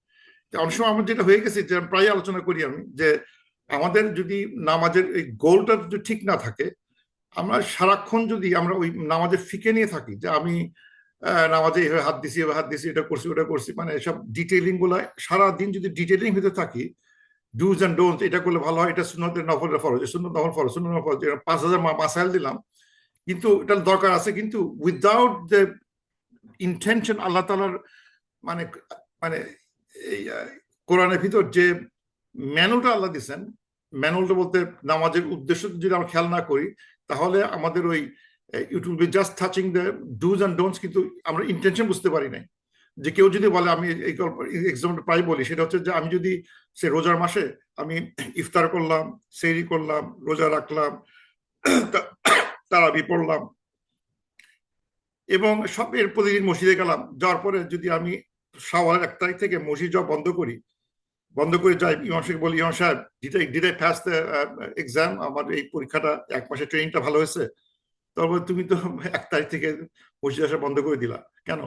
অনেক সময় আমার যেটা হয়ে গেছে, যে প্রায় আলোচনা করি আমি, যে আমাদের যদি নামাজের এই গোলটা যদি ঠিক না থাকে, আমরা সারাক্ষণ যদি আমরা ওই নামাজের ফিকে নিয়ে থাকি, যে আমি নামাজে এভাবে হাত দিছি, এটা করছি, ওটা করছি, মানে সব ডিটেইলিং গুলা সারাদিন যদি ডিটেইলিং হতে থাকি, ডুজ অ্যান্ড ডোন্টস, এটা করলে ভালো হয়, এটা সুন্নতের নফল ফরজ, সুন্নত নফল ফরজ, সুন্নত নফল 5,000 মাসাইল দিলাম, কিন্তু এটার দরকার আছে, কিন্তু উইদাউট দ্য ইন্টেনশন আল্লাহ তাআলার মানে মানে এই কোরআনের ভিতর যে ম্যানুয়ালটা আল্লাহ দিচ্ছেন, ম্যানুয়ালটা বলতে নামাজের উদ্দেশ্য যদি আমরা খেয়াল না করি, তাহলে আমাদের ওই it will be just touching the dos and don'ts, কিন্তু আমরা ইন্টেনশন বুঝতে পারি নাই। যে কেউ যদি বলে, আমি এই এক্সাম্পল প্রায় বলি, সেটা হচ্ছে যে আমি যদি সে রোজার মাসে আমি ইফতার করলাম, সেহরি করলাম, রোজা রাখলাম, তারাবি পড়লাম, এবং সব এর প্রতিদিন মসজিদে গেলাম, যাওয়ার পরে যদি আমি শাওয়ালের 1 তারিখ থেকে মসজিদ যাওয়া বন্ধ করে যাই, ইমাম সাহেব বলি, ইমাম সাহেব did I pass the exam, আমার এই পরীক্ষাটা 1 মাসের ট্রেনিংটা ভালো হয়েছে? তারপর তুমি তো 1 তারিখ থেকে মসজিদ আসা বন্ধ করে দিলা কেন?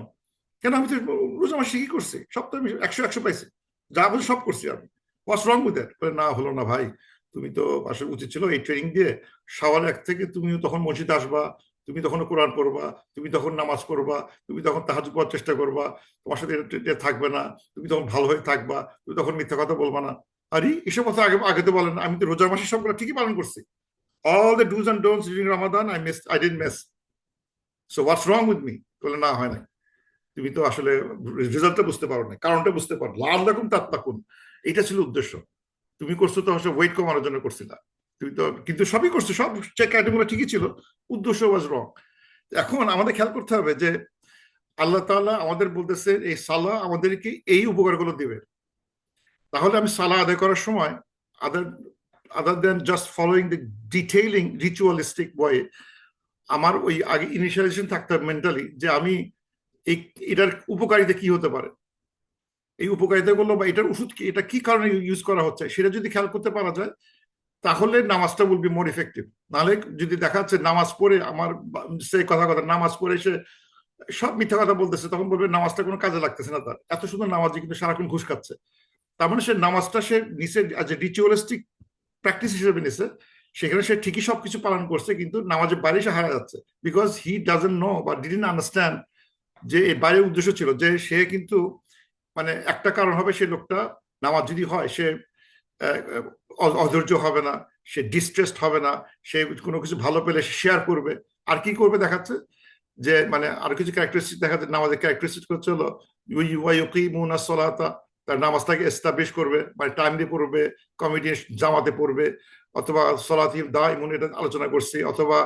আমি তো রোজা মাসে কি করছি, সব তো আমি 100 পাইছি, যা বলছি সব করছি আমি, হোয়াটস রং উইথ দ্যাট? না, হলো না ভাই, তুমি তো আসলে উচিত ছিল এই ট্রেনিং দিয়ে শাওয়াল 1 থেকে তুমিও তখন মসজিদে আসবা, তুমি তখন কোরআন পড়বা, তুমি তখন নামাজ পড়বা, তুমি তখন তাহাজ্জুদ পড়ার চেষ্টা করবা, তোমার সাথে এটা থাকবে না, তুমি তখন ভালো হয়ে থাকবা, তুমি তখন মিথ্যা কথা বলবা না। আরে এসব কথা আগে তো বলেন, আমি তো রোজার মাসে সবগুলো ঠিকই পালন করছি। All the do's and don'ts during Ramadan I didn't miss. So what's wrong with me? বলে না, হয় না, তুমি তো আসলে রেজাল্টটা বুঝতে পারো না, কারণটা বুঝতে পারো, লাভ লাগুন তাত্তাকুন, এটা ছিল উদ্দেশ্য। তুমি করছো তো আসলে ওয়েট কমানোর জন্য করছিলা, তুমি তো কিন্তু সবই করছো, সব চেক আইটেমগুলো ঠিকই ছিল, উদ্দেশ্য ওয়াজ রং। এখন আমাদের খেয়াল করতে হবে যে আল্লাহ তাআলা আমাদের বলতেছে এই সালাহ আমাদেরকে এই উপকারগুলো দিবে। তাহলে আমি সালাহ আদায় করার সময় other then just following the detailing ritualistic way, আমার ওই আগে ইনিশিয়ালাইজেশন থাকতে হবে মেন্টালি, যে আমি এটার উপকারিতা কি হতে পারে, এই উপকারিতা গুলো বা এটার ওষুধ কি, এটা কি কারণে ইউজ করা হচ্ছে, সেটা যদি খেয়াল করতে পারা যায়, তাহলে নামাজটা উইল বি মোর ইফেক্টিভ। নাহলে যদি দেখা যাচ্ছে নামাজ পড়ে আমার সেই কথা নামাজ পড়ে সে সব মিথ্যা কথা বলতেছে, তখন বলবে নামাজটা কোনো কাজে লাগতেছে না, তার এত সুন্দর নামাজে কিন্তু সারাক্ষণ ঘুষ খাচ্ছে। তার মানে সে নামাজটা সে নিচে রিচুয়ালিস্টিক প্র্যাকটিস হিসেবে নিছে, সেখানে সে ঠিকই সবকিছু পালন করছে, কিন্তু নামাজের বাইরে সে হারা যাচ্ছে, বিকজ হি ডাজন্ট নো বা ডিডন্ট আন্ডারস্ট্যান্ড যে এর বাইরের উদ্দেশ্য ছিল যে সে কিন্তু মানে একটা কারণ হবে, সে লোকটা নামাজ যদি হয় সে অধৈর্য হবে না, সে ডিস্ট্রেসড হবে না, সে কোনো কিছু ভালো পেলে সে শেয়ার করবে। আর কি করবে দেখাচ্ছে যে মানে আরো কিছু ক্যারেক্টারিস্টিক দেখাচ্ছে, নামাজের ক্যারেক্টারিস্টিক হচ্ছে হলো ইউকিমুনা সলাতা, তার নামাজটাকে এস্টাবলিশ করবে, মানে টাইমলি পড়বে, কমিটি জামাতে পড়বে, অথবা সলাতিম দাইমুন, এটা আলোচনা করছি, অথবা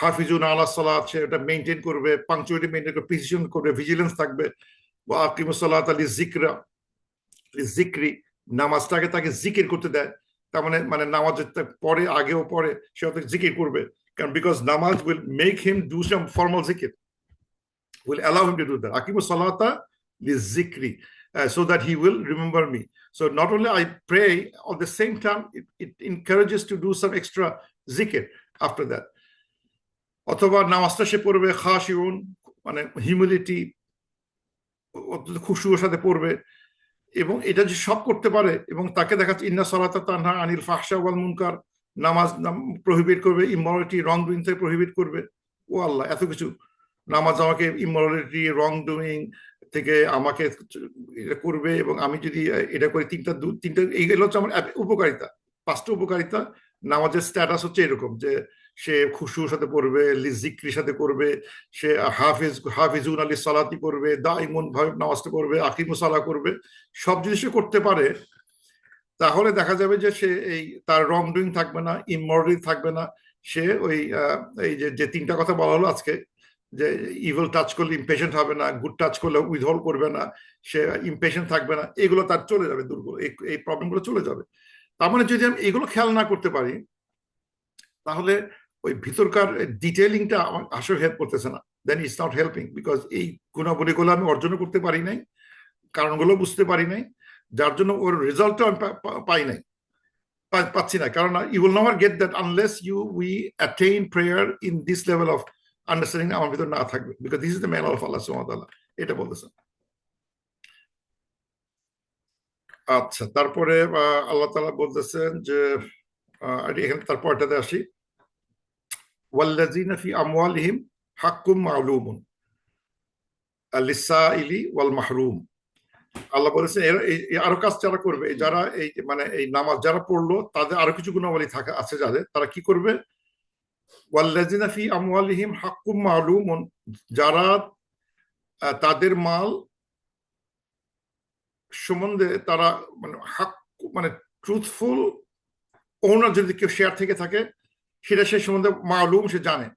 হাফিজুন আলা সলাত, সে এটা মেনটেন করবে, পাংচুয়ালিটি মেনটেন করবে, প্রিসিশন করবে, ভিজিলেন্স থাকবে। ওয়া আকিমুস সালাতা লিযিকরা, লিযিকরি, নামাজটাকে তাকে জিকির করতে দেয়। তার মানে মানে নামাজের পরে, আগেও পরে সে অত জিকির করবে, কারণ বিকজ নামাজ will make him do some formal জিকির, will allow him to do that. Akimu salata lizikri, so that he will remember me. So not only I pray, at the same time it encourages to do some extra zikr after that. অথবা নামাজটা সে পড়বে খাশিউন, মানে humility, খুশুর সাথে পড়বে, এবং এটা যে সব করতে পারে, এবং তাকে দেখাচ্ছে ইন্না সালাতা তানহা আনিল ফাহশা ওয়াল মুনকার, নামাজ প্রহিবিট করবে, ইমরালিটি, রং ডুইং থেকে প্রহিবিট করবে। ও আল্লাহ, এত কিছু! নামাজ আমাকে ইমরালিটি, রং ডুইং থেকে আমাকে এটা করবে, এবং আমি যদি এটা করি তিনটা এইগুলো হচ্ছে আমার উপকারিতা, 5টা উপকারিতা। নামাজের স্ট্যাটাস হচ্ছে এরকম যে সে খুশুর সাথে পড়বে, লিজিক্রির সাথে করবে, সে হাফিজুন আলী সালাতি করবে, দাইমুন ভাবে নামাজটা করবে, আকিমুস সালাহ করবে। সব যদি সে করতে পারে, তাহলে দেখা যাবে যে সে এই তার রং ডুইং থাকবে না, ইমরালিটি থাকবে না। সে ওই এই যে 3টা কথা বলা হলো আজকে, যে ইভিল টাচ করলে ইমপেশেন্ট হবে না, গুড টাচ করলে উইথহোল্ড করবে না, সে ইমপেশেন্ট থাকবে না, এগুলো তার চলে যাবে, দুর্বল এই প্রবলেমগুলো চলে যাবে। তার মানে যদি আমি এগুলো খেয়াল না করতে পারি, তাহলে ওই ভিতরকার ডিটেইলিংটা আমার আসলে হেল্প করতেছে না, দেন ইটস নট হেল্পিং, বিকজ এই গুণাবলীগুলো আমি অর্জন করতে পারি নাই, কারণগুলো বুঝতে পারি নাই, যার জন্য ওর রেজাল্টটা আমি পাই নাই, পাচ্ছি না। কারণ you will never get that unless we attain prayer in this level of understanding আমার ভিতর না থাকবে, because this is the man of Allah সুবহানাহু ওয়া তাআলা, এটা বলতেছেন। আচ্ছা, তারপরে আল্লাহ তাআলা বলতেছেন যে এখানে তারপরটাতে আসি, ওয়াল্লাযিনা ফি আমওয়ালিহিম হাক্কুম মা'লুমুন লিস-সাইলি ওয়াল মাহরুম। আল্লাহ বলেছেন আরো কাজ যারা করবে, যারা এই মানে এই নামাজ যারা পড়লো, তাদের আরো কিছু গুণাবলী থাকে আছে যাদের, তারা কি করবে? ওয়াল্লাযিনা ফি আমওয়ালিহিম হাক্কুম মা'লুমুন, যারা তাদের মাল সম্বন্ধে তারা মানে হক, মানে ট্রুথফুল ওনার যদি কেউ শেয়ার থেকে থাকে, সেটা সে সম্বন্ধে মালুম, সে জানে,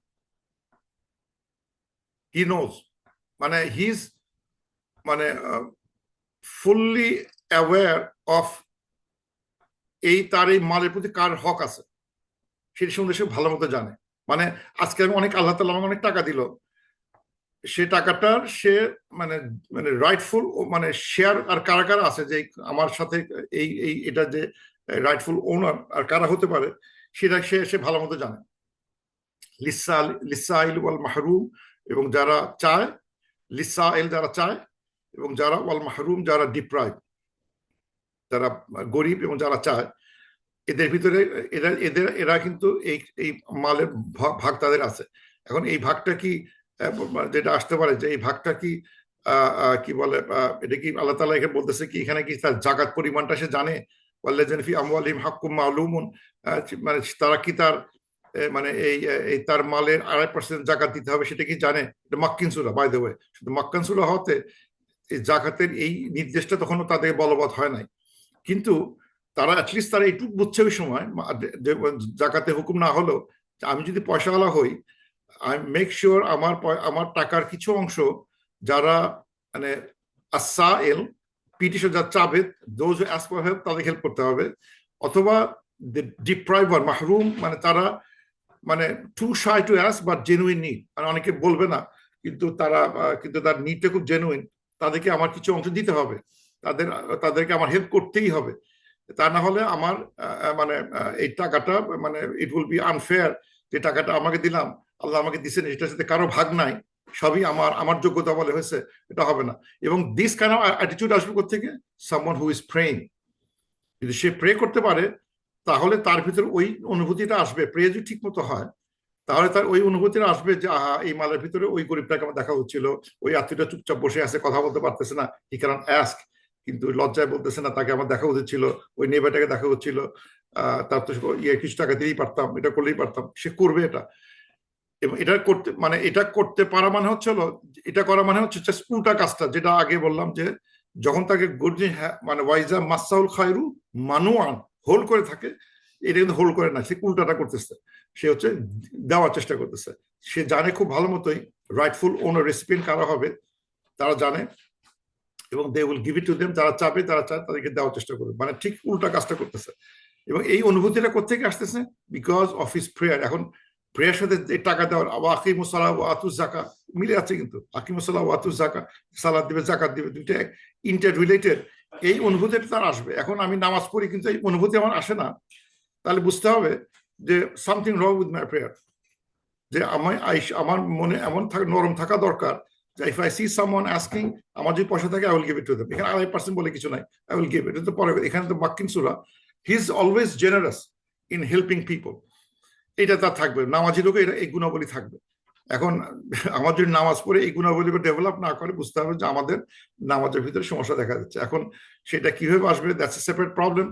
হি নোজ, মানে হিজ মানে ফুললি অ্যাওয়্যার অফ এই তার এই মালের প্রতি কার হক আছে, সেই সম্বন্ধে সে ভালো মতো জানে। মানে আজকে আমি অনেক, আল্লাহ তাআলা আমাকে অনেক টাকা দিল, সে টাকাটার সে মানে মানে রাইটফুল মানে শেয়ার আর কারা কারা আছে, যে আমার সাথে এই এই এটা যে রাইটফুল ওনার আর কারা হতে পারে, সেটা সে ভালো মতো জানে। লিসাইল ওয়াল মাহরুম, এবং যারা চায়, লিসাইল যারা চায়, এবং যারা ওয়াল মাহরুম যারা ডিপ্রাইভ, যারা গরিব এবং যারা চায়, এদের ভিতরে এরা কিন্তু এই মালের ভাগ তাদের আছে। এখন এই ভাগটা কি, যেটা আসতে পারে যে এই ভাগটা কি কি বলে, এটা কি আল্লাহ তাআলা এখানে বলতেছে কি, এখানে কি তার জাকাত পরিমাণটা সে জানে? ওয়াল্লাযিনা ফি আমওয়ালিহিম হাক্কুম মা'লুমুন, মানে তারা কি তার মানে এই তার মালের 2.5% জাকাত দিতে হবে, সেটা কি জানে? এটা মাক্কিন সূরা, বাই দ্য ওয়ে, শুধু মাক্কান সূরা হতে এই জাকাতের এই নির্দেশটা তখনও তাদের বলবৎ হয় নাই, কিন্তু তারা অ্যাটলিস্ট তারা এইটুকু বুঝছে ওই সময়, জাকাতে হুকুম না হলো, আমি যদি পয়সাওয়ালা হই, আই মেক শিওর আমার টাকার কিছু অংশ যারা মানে আসাইল, পিটিশন যারা চাবে, those who ask for help, তাদের হেল্প করতে হবে। অথবা ডিপ্রাইভার, মাহরুম, মানে তারা মানে too shy to ask but genuine need, মানে অনেকে বলবে না, কিন্তু তার নিডটা খুব জেনুইন, তাদেরকে আমার কিছু অংশ দিতে হবে, তাদেরকে আমার হেল্প করতেই হবে। তা না হলে আমার মানে এই টাকাটা মানে ইট উইল বি আনফেয়ার, যে টাকাটা আমাকে দিলাম, আল্লাহ আমাকে দিচ্ছেন, এটার সাথে কারো ভাগ নাই, সবই আমার যোগ্যতা বলে হয়েছে, এটা হবে না। এবং দিস কাইন্ড অফ অ্যাটিটিউড আসবে কোত্থেকে? Someone who is praying. যদি সে প্রে করতে পারে, তাহলে তার ভিতরে ওই অনুভূতিটা আসবে। প্রে যদি ঠিক মতো হয়, তাহলে তার ওই অনুভূতিটা আসবে যে আহা, এই মালের ভিতরে ওই গরিবটাকে আমার দেখা হচ্ছিল, ওই আত্মীয়টা চুপচাপ বসে আছে, কথা বলতে পারতেছে না, হি ক্যানট অ্যাস্ক, কিন্তু লজ্জায় বলতেছে না, তাকে আমার দেখা উচিত ছিল, ওই নেবারটাকে দেখা হচ্ছিল, তার তো কিছু টাকা দিয়েই পারতাম, এটা করলেই পারতাম, সে করবে এটা। এবং এটা করতে পারা মানে হচ্ছে হলো, এটা করা মানে হচ্ছে জাস্ট উল্টা কাজটা, যেটা আগে বললাম, যে যখন তাকে মানে ওয়াইজা মাসাউল খায়রু মানুয়ান হোল্ড করে থাকে, এটা কিন্তু হোল্ড করে না, সে উল্টাটা করতেছে, সে হচ্ছে দেওয়ার চেষ্টা করতেছে। সে জানে খুব ভালো মতোই রাইটফুল ওনার রেসিপিয়েন্ট কারা হবে, তারা জানে, এবং they will give it to them, যারা চাবে তাদেরকে দেওয়ার চেষ্টা করবে, মানে ঠিক উল্টা কাজটা করতেছে। এবং এই অনুভূতিটা কোথেকে আসতেছে? Because of his prayer. এখন প্রেয়ার সাথে টাকা দেওয়ার আকিমুসসালাহ ওয়া আতুজ যাকাত মিলে আছে, কিন্তু আকিমুসসালাহ ওয়া আতুজ যাকাত, সালাত দিবে জাকাত দিবে, দুইটা ইন্টার রিলেটেড। এই অনুভূতিটা তার আসবে। এখন আমি নামাজ পড়ি কিন্তু এই অনুভূতি আমার আসে না, তাহলে বুঝতে হবে যে something wrong with my prayer, যে আমার মনে এমন নরম থাকা দরকার যে if I see someone asking, আমার যদি পয়সা থাকে I will give it to them. এখানে 2.5% বলে কিছু নাই, আই উইল গিভ ইট। এটা তো পরে, এখানে তো মাক্কিন সূরা, he is always generous in helping people. এটা তার থাকবে, নামাজি লোকে এই গুণাবলী থাকবে। এখন আমার যদি নামাজ পড়ে এই গুণাবলী ডেভেলপ না করে, বুঝতে হবে যে আমাদের নামাজের ভিতরে সমস্যা দেখা যাচ্ছে। এখন সেটা কিভাবে আসবে, দ্যাটস এ সেপারেট প্রবলেম।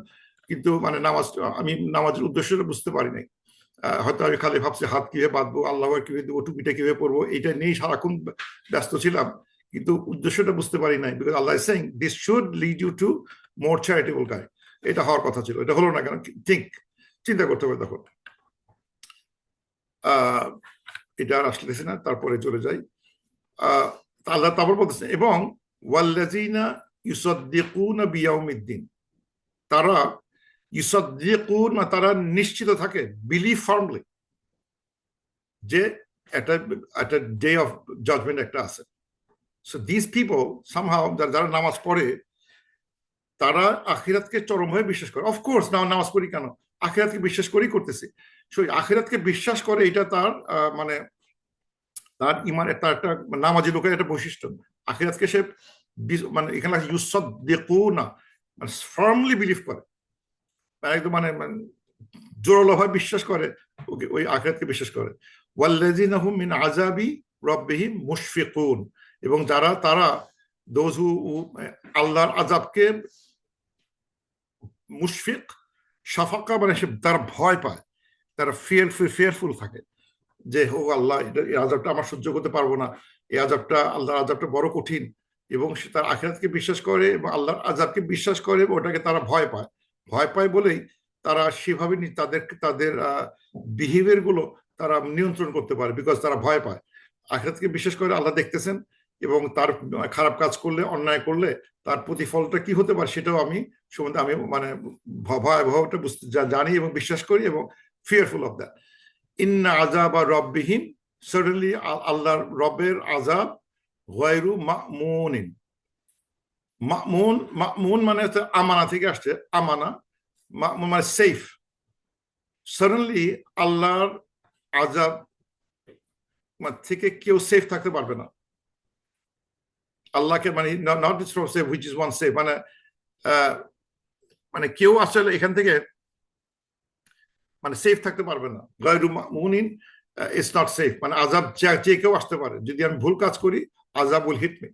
কিন্তু মানে আমি নামাজের উদ্দেশ্যটা বুঝতে পারি নাই। হয়তো আমি খালি ভাবছি হাত কিভাবে বাঁধবো, আল্লাহ কিভাবে দেবো, টুপিটা কিভাবে পরবো, এটা নিয়েই সারাক্ষণ ব্যস্ত ছিলাম, কিন্তু উদ্দেশ্যটা বুঝতে পারি নাই। Because Allah is saying this should lead you to more charitable guy. এটা হওয়ার কথা ছিল, এটা হলো না কেন? চিন্তা করতে হবে তখন। এটা আর আসতেছে না, তারপরে চলে যাই। আল্লাহ তারপর বলতেছে, এবং ওয়াল্লাযিনা ইউসাদ্দিকুনা বিয়াউমিদ্দিন, তারা ইউসাদ্দিকুন, তারা নিশ্চিত থাকে, বিলিভ ফার্মলি, যে একটা ডে অফ জাজমেন্ট একটা আছে। সো দিস পিপল সামহাউ, যারা নামাজ পড়ে, তারা আখিরাতকে চরমভাবে বিশ্বাস করে। অফকোর্স নামাজ পড়ি কেন, আখিরাতকে বিশ্বাস করেই করতেছি। সো আখিরাতকে বিশ্বাস করে, এটা তার মানে তার ইমান, তার একটা নামাজি লোকের একটা বৈশিষ্ট্য। আখিরাতকে সে মানে এখানে ইউসাদ্দিকুনা, মানে ফার্মলি বিলিভ করে, একদম মানে জোরালোভাবে বিশ্বাস করে, ওই আখিরাতকে বিশ্বাস করে। ওয়াল্লাযিনা হুম মিন আযাবি রাব্বিহিম মুশফিকুন, এবং তারা দোজ হু আল্লাহর আযাবকে, মুশফিক, শাফাকা মানে তারা ভয় পায়, তারা ফিয়ারফুল থাকে, যে ও আল্লাহ, এই আযাবটা আমার সহ্য করতে পারবো না, এই আযাবটা, আল্লাহর আযাবটা বড় কঠিন। এবং সে তার আখিরাতকে বিশ্বাস করে এবং আল্লাহর আযাবকে বিশ্বাস করে, ওটাকে তারা ভয় পায় বলেই তারা সেভাবে তাদের বিহেভিয়ার গুলো তারা নিয়ন্ত্রণ করতে পারে, বিকজ তারা ভয় পায়। আখিরাতকে বিশ্বাস করে, আল্লাহ দেখতেছেন, এবং তার খারাপ কাজ করলে, অন্যায় করলে তার প্রতিফলটা কি হতে পারে সেটাও সম্বন্ধে আমি মানে ভয়াবহটা বুঝতে জানি এবং বিশ্বাস করি, এবং ফিয়ারফুল অফ দ্যাট। ইন্না আযাবা রাব্বিহিম, সার্টেনলি আল্লাহর রবের আযাব, গায়রু মা'মুনিন। মা'মুন মানে হচ্ছে আমানা থেকে আসছে, আমানা, মা'মুন মানে সেফ। সার্টেনলি আল্লাহর আযাব থেকে কেউ সেফ থাকতে পারবে না। আল্লাহকে মানে not from safe which is one safe, মানে কেউ আসলে এখান থেকে মানে সেফ থাকতে পারবে না। গায়রু মা'মুনিন ইটস নট সেফ, মানে আযাব যে কেউ আসতে পারে, যদি আমি ভুল কাজ করি, আযাব উইল হিট মি।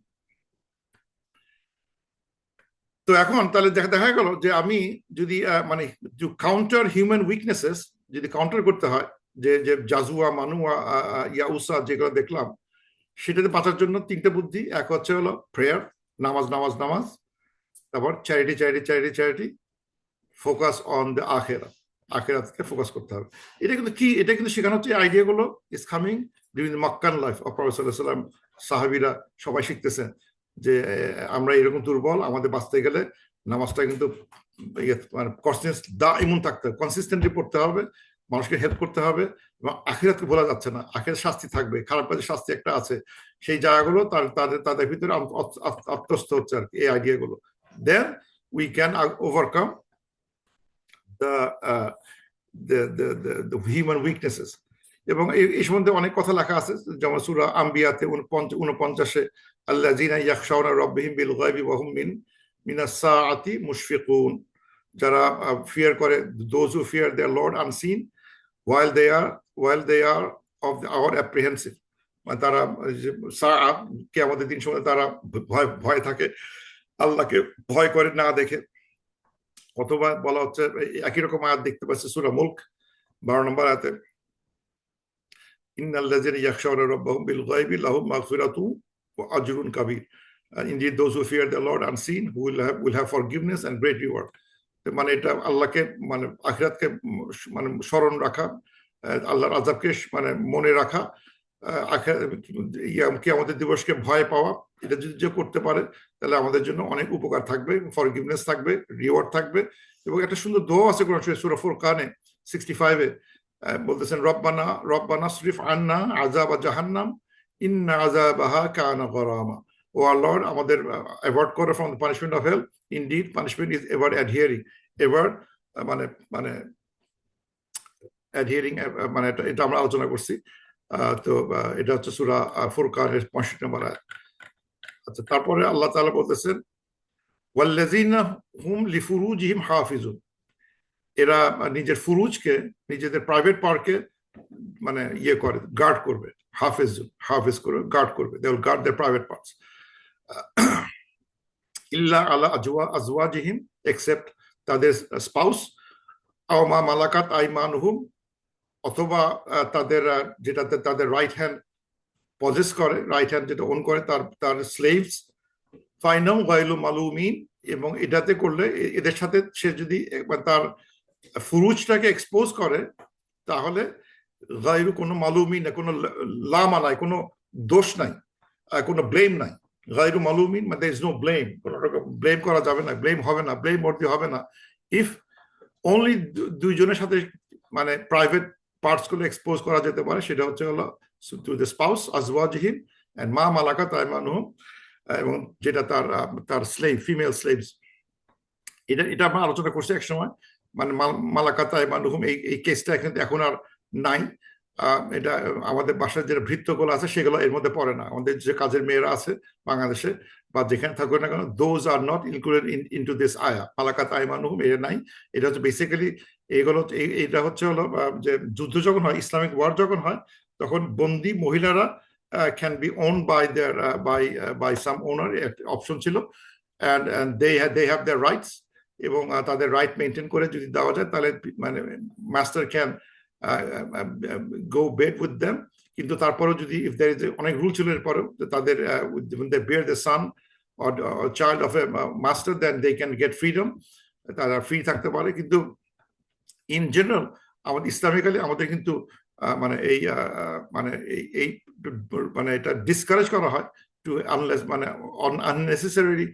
তো এখন তাহলে দেখা গেল যে আমি যদি মানে টু কাউন্টার হিউম্যান উইকনেসেস, যদি কাউন্টার করতে হয়, যে জাজুয়া, মানুয়া, ইয়াউসা যেগুলো দেখলাম, সেটাতে বাঁচার জন্য 3টে বুদ্ধি। এক হচ্ছে হলো প্রেয়ার, নামাজ, তারপর চ্যারিটি, ফোকাস অন দ্য আখিরাতকে ফোকাস করতে হবে। এটা কিন্তু শেখানো হচ্ছে, আইডিয়া গুলো is coming during Meccan life of prophet সাল্লাল্লাহু আলাইহি ওয়াসাল্লাম। সাহাবীরা সবাই শিখতেছেন যে আমরা এরকম দুর্বল, আমাদের বাঁচতে গেলে নামাজটা কিন্তু মানে দাইমুন থাকতে হবে, কনসিস্টেন্টলি পড়তে হবে, মানুষকে হেল্প করতে হবে, এবং আখিরাতকে ভোলা যাচ্ছে না। আখিরাত শাস্তি থাকবে, খারাপ কাজের শাস্তি একটা আছে, সেই জায়গাগুলো তাদের ভিতরে আত্মস্থ হচ্ছে আর কি, এই আইডিয়া গুলো। Then we can overcome the human weaknesses. এবং এই সম্বন্ধে অনেক কথা লেখা আছে, যেমন সূরা আম্বিয়াতে 49 আল্লাযিনা ইয়াখশাউনা রাব্বিহিম বিল গায়বি ওয়া হুম মিনাস সাআতি মুশফিকুন, যারা ফিয়ার করে, those who fear their Lord unseen while they are of our apprehensive, মানে তারা কিয়ামতের দিন সময় তারা ভয় থাকে, আল্লাহকে ভয় করে না দেখে। অথবা বলা হচ্ছে, একই রকম আয়াত দেখতে পাচ্ছি সূরা মুলক 12 নম্বর আয়াতে, ইন্নাল্লাযিনা ইয়াখশাউনা রাব্বাহুম বিল গায়বি লাহুম মাগফিরাতুন ওয়া আজরুন কাবীর, indeed those who fear the Lord unseen will have forgiveness and great reward. মানে এটা আল্লাহকে মানে আখিরাতকে মানে স্মরণ রাখা, আল্লাহর আযাবকে মানে মনে রাখা, কিয়ামতের দিবসকে ভয় পাওয়া, এটা যদি যে করতে পারে তাহলে আমাদের জন্য অনেক উপকার থাকবে, ফরগিভনেস থাকবে, রিওয়ার্ড থাকবে। এবং একটা সুন্দর দোয়া আছে কোরআন শরীফ সূরা ফুরকানে 65-এ, বলতেছেন রব্বানা রব্বানা সরিফ আন্না আযাব জাহান্নাম ইন্না আযাবাহা কানা গরামা। ও আল্লাহ, আমাদের অ্যাভয়েড করো from the punishment of hell, indeed punishment is ever adhering, ever মানে মানে অ্যাডহিয়ারিং, মানে এটা আমরা আলোচনা করছি। তো এটা হচ্ছে সূরা ফুরকানের 65 নম্বর আয়াত। আচ্ছা, তারপরে আল্লাহ তাআলা বলতেছেন ওয়াল্লাযিনা হুম লিফুরুজিহিম হাফিজুন, এরা নিজের ফুরুজকে, নিজেদের প্রাইভেট পার্টকে মানে ইয়ে করে, গার্ড করবে। হাফিজ করে গার্ড করবে, they will guard their private parts ইল্লা আলা আজওয়াজিহিম, এক্সেপ্ট তাদের স্পাউস, আও মা মালাকাত আইমানুহুম, অথবা তাদের যেটাতে তাদের রাইট হ্যান্ড পজেস করে, রাইট হ্যান্ড যেটা ওন করে, তার স্লেভস, ফাইনাম গায়লু মালুমিন। এবং এটাতে করলে এদের সাথে সে যদি তার ফুরুজটাকে এক্সপোজ করে তাহলে গায়রু কোনো মালুমিন না, কোনো লামা নাই, কোনো দোষ নাই, কোনো ব্লেম নাই। গায়রু মালুমিন মানে দেয়ার ইজ নো ব্লেম, কোনো রকম ব্লেম করা যাবে না, ব্লেম হবে না, ব্লেম ভর্তি হবে না। ইফ অনলি দুইজনের সাথে মানে প্রাইভেট পার্টস গুলো এক্সপোজ করা যেতে পারে, সেটা হচ্ছে হলো টু দ্য স্পাউস আজওয়াজিহিম এন্ড মা মালাকাত আইমানুহুম, এবং যেটা তার স্লেভ, ফিমেল স্লেভস। এটা আমরা আলোচনা করছি এক সময়, মানে মালাকাত আইমানুহুম, এই কেসটা এখন আর নাই। এটা আমাদের বাসায় যে ভৃত্যগুলো আছে সেগুলো এর মধ্যে পড়ে না। আমাদের যে কাজের মেয়েরা আছে বাংলাদেশে বা যেখানে থাকুক না কেন, those are not included into this আয়া, মালাকাত আইমানুহুম, এটা নাই। এটা হচ্ছে বেসিক্যালি এইগুলো, এটা হচ্ছে হলো যে যুদ্ধ যখন হয়, ইসলামিক ওয়ার যখন হয়, তখন বন্দি মহিলারা can be own by their by some owner, option ছিল, and they have their rights, এবং তাদের রাইট মেনটেন করে যদি দেওয়া যায় তাহলে মানে master can go bed with them। কিন্তু তারপরেও যদি if there is অনেক রুল ছিল এরপরেও, তাদের when they bear the son or child of a master, then they can get freedom, তারা ফ্রি থাকতে পারে। কিন্তু ইন জেনারেল আমাদের ইসলামিক্যালি আমাদের কিন্তু মানে এই মানে এই মানে এটা ডিসকারেজ করা হয় টু আনলেস মানে আননেসেসারি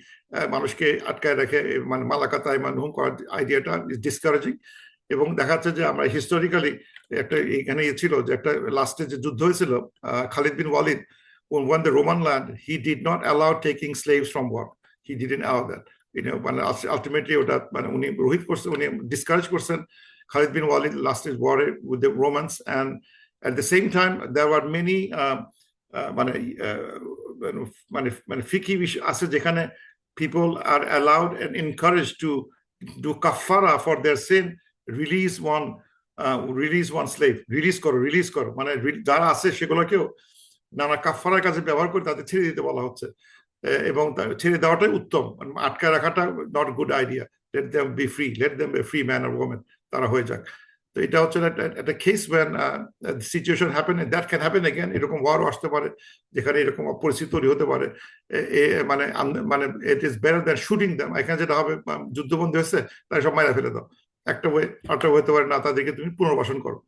মানুষকে আটকায় রেখে মানে মালাকাত আইমানুহুম করার আইডিয়াটা ইজ ডিসকারেজিং। এবং দেখা যাচ্ছে যে আমরা হিস্টোরিক্যালি একটা এখানে ছিল যে একটা লাস্টে যে যুদ্ধ হয়েছিল, খালিদ বিন Walid won the Roman land, he did not allow taking slaves from war, he didn't allow that, মানে আলটিমেটলি ওটা মানে উনি রোহিত করছেন, উনি ডিসকারেজ করছেন Khalid bin Walid last his war with the Romans, and at the same time there were many মানে ফিকি আছে যেখানে people are allowed and encouraged to do kaffara for their sin, release one slave, release করো মানে যারা আছে সেগুলোকেও নানা কাফারার কাজে ব্যবহার করে তাদের ছেড়ে দিতে বলা হচ্ছে। এবং ছেড়ে দেওয়াটাই উত্তম, আটকায় রাখাটা not good idea. Let them be free, let them be free man or women, তারা হয়ে যাক। তো এটা হচ্ছে একটা case when situation happen, that can happen again. এরকম ওয়ারও আসতে পারে যেখানে এরকম পরিস্থিতি তৈরি হতে পারে। মানে মানে it is better than shooting them. এখানে যেটা হবে, যুদ্ধবন্দী হয়েছে তাই সব মাইরা ফেলে দাও, একটা ওয়ে। আরেকটা হতে পারে না, তাদেরকে তুমি পুনর্বাসন করো।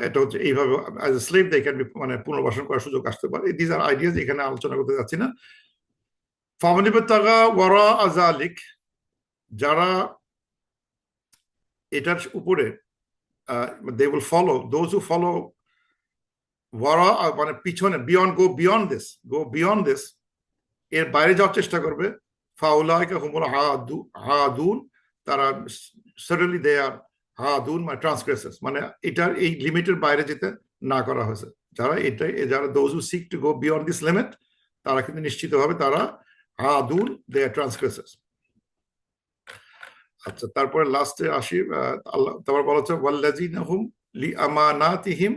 এটা হচ্ছে এইভাবে as a slave they can be মানে পুনর্বাসন করার সুযোগ আসতে পারে। দিস আর আইডিয়াস, এখানে আলোচনা করতে যাচ্ছি না। ফামান ইবতাগা ওয়ারা আযালিক, যারা এটার উপরে they will follow, those who follow ওয়ারা মানে পিছনে, go beyond this, এর বাইরে যাওয়ার চেষ্টা করবে, ফাউলাইকা হুমুল আদুন, তারা সার্টেনলি দে আর আদুন মানে ট্রান্সগ্রেসর্স, মানে এটার এই লিমিটের বাইরে যেতে না করা হয়েছে। যারা those who seek to go beyond this limit, তারা কিন্তু নিশ্চিতভাবে তারা আদুন, দে আর ট্রান্সগ্রেসর্স। আচ্ছা, তারপরে লাস্টে আসি, আল্লাহ তারপর বলা হচ্ছে ওয়াল্লাযিনা হুম লিআমানাতিহিম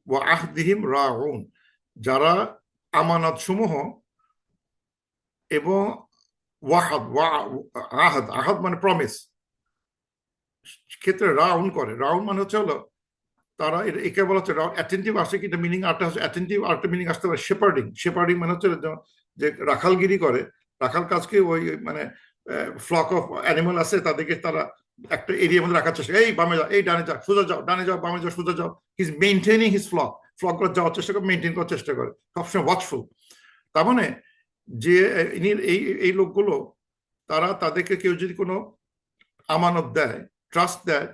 ওয়া আহদিহিম রাউন, যারা আমানত সমূহ এবং আহাদ মানে প্রমিস ক্ষেত্রে রাউন করে। রাউন মানে হচ্ছে হলো তারা, একে বলা হচ্ছে রাউন। অ্যাটেন্টিভ আসে কি, এটা মিনিং আরেকটা হচ্ছে অ্যাটেন্টিভ, আরেকটা মিনিং আসতে পারে শেপার্ডিং মানে হচ্ছে যে রাখালগিরি করে, রাখাল কাজকে ওই মানে ফ্লক অফ অ্যানিমাল আছে তাদেরকে তারা একটা এরিয়ার মধ্যে রাখার চেষ্টা, এই বামে যাও, এই ডানে যাও, সোজা যাও, ডানে যাও, বামে যাও, সোজা যাও। He is maintaining his flock, flock করার যাওয়ার চেষ্টা করে, মেনটেন করার চেষ্টা করে, সবসময় ওয়াচফুল। তার মানে যে এই এই লোকগুলো, তারা তাদেরকে কেউ যদি কোনো আমানত দেয়, ট্রাস্ট দেয়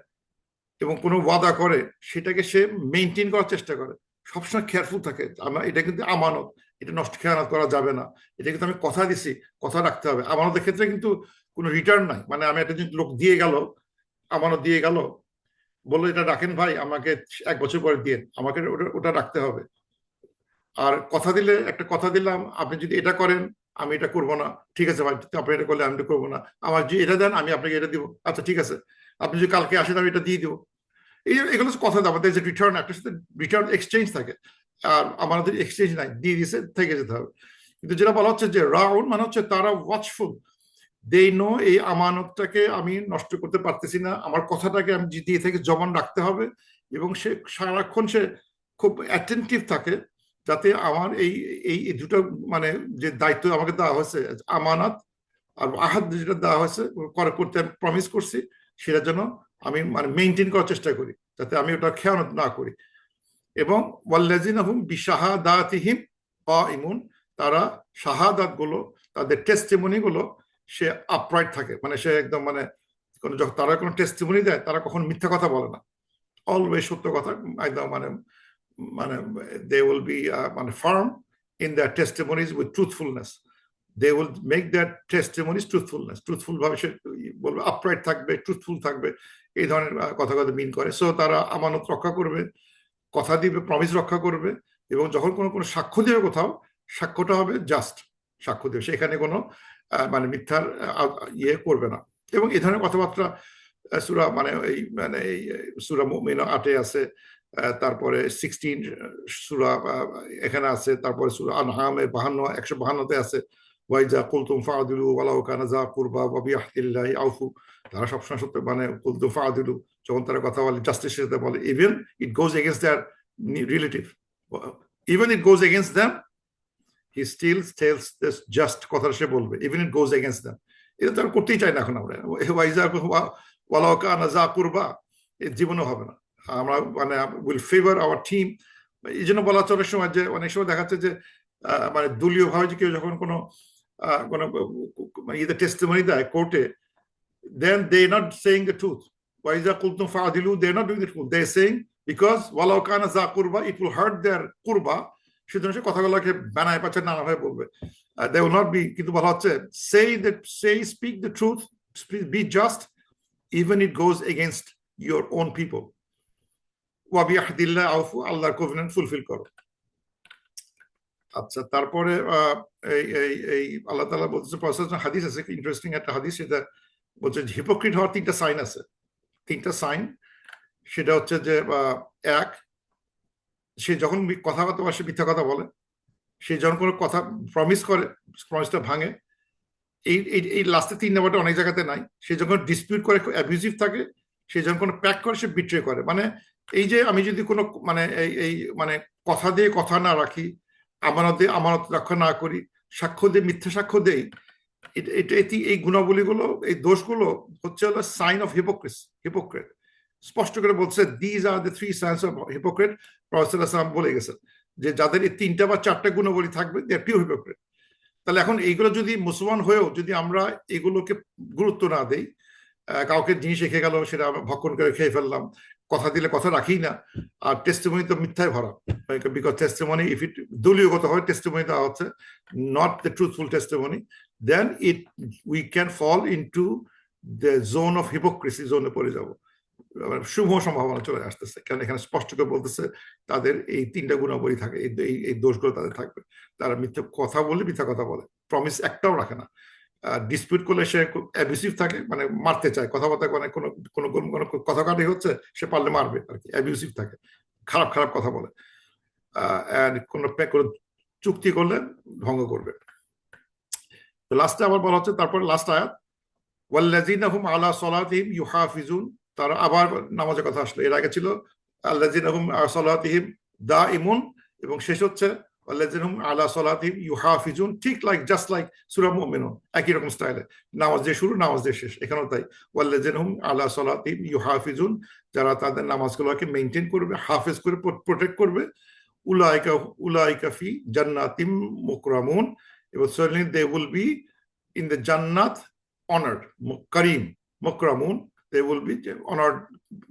এবং কোনো ওয়াদা করে, সেটাকে সে মেনটেন করার চেষ্টা করে, সবসময় কেয়ারফুল থাকে। আমরা এটা কিন্তু আমানত, এটা নষ্ট খেয়ানত করা যাবে না, এটা কিন্তু আমি কথা দিছি, কথা রাখতে হবে। আমানতের ক্ষেত্রে কিন্তু কোনো রিটার্ন নাই। মানে আমি একটা লোক দিয়ে গেল, আমানত দিয়ে গেল, বললো এটা রাখেন ভাই, আমাকে 1 বছর পরে দিয়ে, আমাকে ওটা রাখতে হবে। আর কথা দিলে, একটা কথা দিলাম, আপনি যদি এটা করেন আমি এটা করবো না, ঠিক আছে ভাই, আপনি এটা করলে আমি এটা করবো না, আমার যদি এটা দেন আমি আপনাকে এটা দিব, আচ্ছা ঠিক আছে, আপনি যদি কালকে আসেন আমি এটা দিয়ে দিব। এগুলো কথা দেওয়া, যে রিটার্ন, একটা সাথে রিটার্ন এক্সচেঞ্জ থাকে। আর আমাদের এক্সচেঞ্জ নাই, দিয়ে দিয়েছে, থেকে যেতে হবে। কিন্তু যেটা বলা হচ্ছে যে রাউন্ড মানে হচ্ছে তারা ওয়াচফুল, দে নো এই আমানতটাকে আমি নষ্ট করতে পারতেছি না, আমার কথাটাকে আমি দিয়ে থেকে জবান রাখতে হবে, এবং সে সারাক্ষণ সে খুব অ্যাটেন্টিভ থাকে, যাতে আমার এই এই দুটো মানে যে দায়িত্ব আমাকে দেওয়া হয়েছে, আমানত আর আহাদ যেটা দেওয়া হয়েছে করতে আমি প্রমিস করছি, সেটা যেন আমি মানে মেনটেন করার চেষ্টা করি, যাতে আমি ওটা খেয়ানত না করি। এবং ওয়াল্লাযিনা হুম বিশাহাদাতিহিম কায়িমুন, তারা শাহাদাত গুলো, তাদের টেস্টিমনি গুলো, সে আপরাইট থাকে, মানে সে একদম মানে যখন তারা কোনো টেস্টিমনি দেয়, তারা কখনো মিথ্যা কথা বলে না, অলওয়েজ সত্য কথা একদম মানে মানে they will be মানে firm in their testimonies with truthfulness. They will make their testimonies truthful ভাবে সে বলবে, আপরাইট থাকবে, ট্রুথফুল থাকবে, এই ধরনের কথা মিন করে। সো তারা আমানত রক্ষা করবে, কথা দিবে, প্রমিস রক্ষা করবে, এবং যখন কোনো সাক্ষ্য দেবে কোথাও, সাক্ষ্যটা হবে জাস্ট সাক্ষ্য দেবে, সেখানে কোনো মানে মিথ্যার ইয়ে করবে না। এবং এই ধরনের কথাবার্তা সূরা এই সূরা মুমিন 8-এ আছে, তারপরে 16 সূরা এখানে আছে, তারপরে সূরা আনআমে 152-তে আছে, ওয়াইজা কুলতুম ফাআদিলু ওয়ালাউ কানা যা কুরবা ওয়া বিআহদিল্লাহি আউফু। তারা সবসময় সত্য, মানে কুলতুম ফাআদিলু, যখন তারা কথা বলে জাস্টিসের সাথে বলে, even it goes against their relative, even it goes against them, he still tells this just কথা সে বলবে, even it goes against them. এটা তো আর করতেই চাই না এখন আমরা, ওয়াইজা ওয়ালাউ কানা যা কুরবা, এর জীবনও হবে না। আমরা মানে উইল ফেভার আওয়ার টিম। এই জন্য বলা হচ্ছে অনেক সময়, যে অনেক সময় দেখাচ্ছে যে মানে দলীয় ভাবে যে কেউ যখন কোনো ইয়েতে টেস্টিমনি দেয় কোর্টে, then they not saying the truth. وَإِذَا قُلْتُمْ فَعَدِلُوا, they're not doing the truth. They're saying, because وَلَوْ كَانَ ذَا قُرْبَى, it will hurt their قُرْبَى. সুতরাং সে কথাগুলোকে বানায় পাচ্ছে, নানাভাবে বলবে। They will not be, কিন্তু বলা হচ্ছে speak the truth, be just, even it goes against your own people. ওয়া বিআহদিল্লাহি আউফু, আল্লাহর কোভেনেন্ট ফুলফিল করো। আচ্ছা, তারপরে এই আল্লাহ তাআলা বলতেছে, হাদিস আছে, ইন্টারেস্টিং একটা হাদিস, সেটা বলছে হিপোক্রিট হওয়ার 3টা সাইন আছে, 3টা সাইন। সেটা হচ্ছে যে এক, সে যখন কথাবার্তা সে মিথ্যা কথা বলে, সে যখন কোনো কথা প্রমিস করে, প্রমিসটা ভাঙে। এই লাস্টে 3 নাম্বারটা অনেক জায়গাতে নাই। সে যখন ডিসপিউট করে, অ্যাবিউজিভ থাকে, সে যখন কোনো প্যাক করে, সে বিট্রে করে। মানে এই যে আমি যদি কোনো মানে এই মানে কথা দিয়ে কথা না রাখি, আমানত রক্ষা না করি, সাক্ষ্য দিয়ে মিথ্যা সাক্ষ্য দেই, এই গুণাবলীগুলো, এই দোষগুলো হচ্ছে হলো সাইন অফ হিপোক্রেট। স্পষ্ট করে বলছে, these are the 3 signs of hypocrite. Professor সাল্লাল্লাহু আলাইহি ওয়াসাল্লাম বলে গেছেন যে যাদের এই 3টা বা 4টা গুণাবলী থাকবে, দে আর পিওর হিপোক্রেট। তাহলে এখন এইগুলো যদি মুসলমান হয়েও যদি আমরা এগুলোকে গুরুত্ব না দেই, কাউকে জিনিস রেখে গেল, সেটা ভক্ষণ করে খেয়ে ফেললাম, কথা দিলে কথা রাখি না, আর টেস্টিমনি তো মিথ্যায় ভরা, বিকজ টেস্টিমনি, ইফ ইট দলীয়গত হয় টেস্টিমনি দেওয়া হচ্ছে, not the truthful testimony, then we can fall into the zone of hypocrisy, জোনে পড়ে যাব, শুভ সম্ভাবনা চলে আসতেছে। কারণ এখানে স্পষ্ট করে বলতেছে তাদের এই 3টা গুণাবলী থাকে, এই দোষগুলো তাদের থাকবে। তারা মিথ্যা কথা বলে, মিথ্যা কথা বলে, প্রমিস একটাও রাখে না, ডিসপিউট করলে সে অ্যাবিউসিভ থাকে, মানে মারতে চায়, কথাবার্তা মানে কোনো কথা কাটি হচ্ছে, সে পারলে মারবে আর কি, অ্যাবিউসিভ থাকে, খারাপ কথা বলে, কোনো চুক্তি করলে ভঙ্গ করবে। তো লাস্টে আবার বলা হচ্ছে, তারপর লাস্ট আয়াত, ওয়াল্লাযিনা হুম আলা সালাতিহিম ইউহাফিজুন, তারা আবার নামাজের কথা আসলো। এর আগে ছিল আল্লাযিনা হুম আলা সালাতিহিম দাইমুন, এবং শেষ হচ্ছে ওয়াল্লাযিনা হুম আলা সালাতিহিম ইউহাফিজুন, ঠিক জাস্ট লাইক সূরা মুমিনুন, একই রকম স্টাইলে, নামাজ দিয়ে শুরু, নামাজ দিয়ে শেষ। এখানেও তাই, ওয়াল্লাযিনা হুম আলা সালাতিহিম ইউহাফিজুন, যারা তাদের নামাজগুলোকে মেইনটেইন করবে, হাফেজ করে, প্রোটেক্ট করবে, উলাইকা ফি জান্নাতিম মুকরামুন, এবং certainly they will be in the Jannat honored, Karim, Mukramun, they will be honored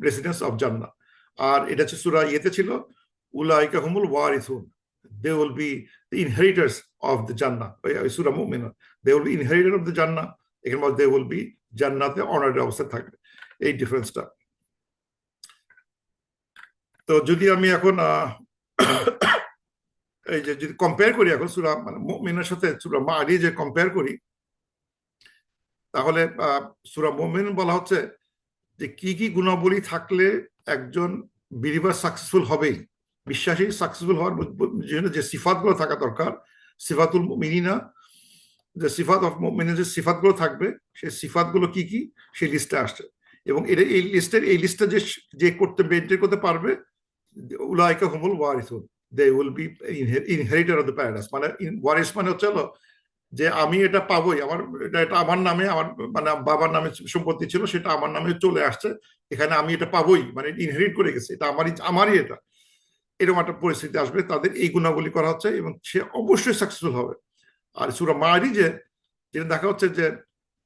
residents of Jannah. আর এটা হচ্ছে সূরা ইয়েতে ছিল উলাইকা হুমুল ওয়ারিসুন, they will be the inheritors of the Jannah. Surah মুমিনুন, they will be inheritor of the Jannah, এখানে বলে they will be জান্নাতে honoured অবস্থায় থাকবে। এই ডিফারেন্সটা। তো যদি আমি এখন এই যে যদি কম্পেয়ার করি এখন সূরা মানে মুমিনের সাথে সূরা মাআরিজ যে কম্পেয়ার করি, তাহলে সূরা মুমিন বলা হচ্ছে যে কি কি গুণাবলী থাকলে একজন বিলিভার সাকসেসফুল হবেই, বিশ্বাসী সাকসেসফুল হওয়ার জন্য যে সিফাতগুলো থাকা দরকার, সিফাতুল মুমিনিনা, যে সিফাত অফ মুমিনের যে সিফাতগুলো থাকবে সেই সিফাতগুলো কি কি সেই লিস্টে আসছে। এবং এটা এই লিস্টটা যে করতে মেনটেন করতে পারবে, উলাইকা হুমুল ওয়ারিসুন, they will be inheritor of the paradise. মানে ওয়ারিস মানে হচ্ছে যে আমি এটা পাবোই, এটা আমার নামে, আমার মানে বাবার নামে সম্পত্তি ছিল সেটা আমার নামে চলে আসছে, এখানে আমি এটা পাবোই, মানে ইনহেরিট করে গেছে, এটা আমারই এটা, এরকম একটা পরিস্থিতি আসবে, তাদের এই গুণাবলী করা হচ্ছে এবং সে অবশ্যই সাকসেসফুল হবে। আর সূরা মাআরিজে যেটা দেখা হচ্ছে যে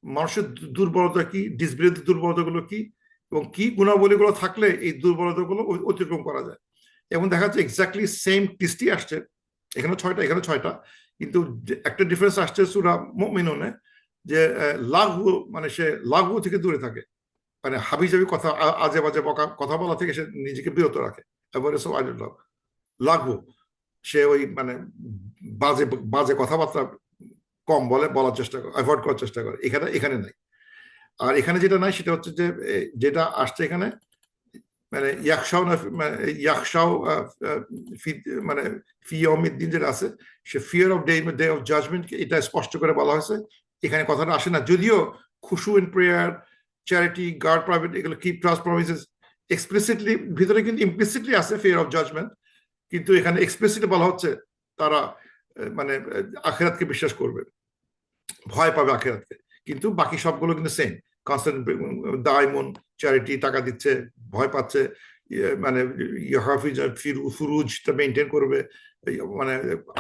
মানুষের দুর্বলতা কি, ডিসবিলিটি দুর্বলতাগুলো কি, এবং কি গুণাবলীগুলো থাকলে এই দুর্বলতাগুলো অতিক্রম করা যায়। এবং দেখা যাচ্ছে এক্স্যাক্টলি সেম টেস্টই আসছে, এখানে 6টা এখানে 6টা, কিন্তু একটা ডিফারেন্স আসছে সূরা মুমিনুনে, যে লাগু মানে সে লাগু থেকে দূরে থাকে, মানে হাবিজাবি কথা, আজে বাজে কথা বলা থেকে সে নিজেকে বিরত রাখে। লাগু, সে ওই মানে বাজে বাজে কথাবার্তা কম বলার চেষ্টা করে, অ্যাভয়েড করার চেষ্টা করে, এখানে নাই। আর এখানে যেটা নাই সেটা হচ্ছে যে যেটা আসছে এখানে মানে ইয়াকশাও মানে ফিয়মিদ্দিন যেটা আছে, সে fear of day of judgment, এটা স্পষ্ট করে বলা হয়েছে, এখানে কথাটা আসে না। যদিও খুশু in prayer, charity, guard private, এগুলো কিপ ট্রাস্ট প্রমিসেস এক্সপ্লিসিটলি ভিতরে কিন্তু ইমপ্লিসিটলি আছে ফিয়ার অফ জাজমেন্ট, কিন্তু এখানে এক্সপ্লিসিটলি বলা হচ্ছে তারা মানে আখিরাতকে বিশ্বাস করবে, ভয় পাবে আখিরাতকে, কিন্তু বাকি সবগুলো কিন্তু সেম, কনস্ট্যান্ট দায়মন, চ্যারিটি, টাকা দিচ্ছে, ভয় পাচ্ছে, মানে ফুরুজটা মেনটেন করবে, মানে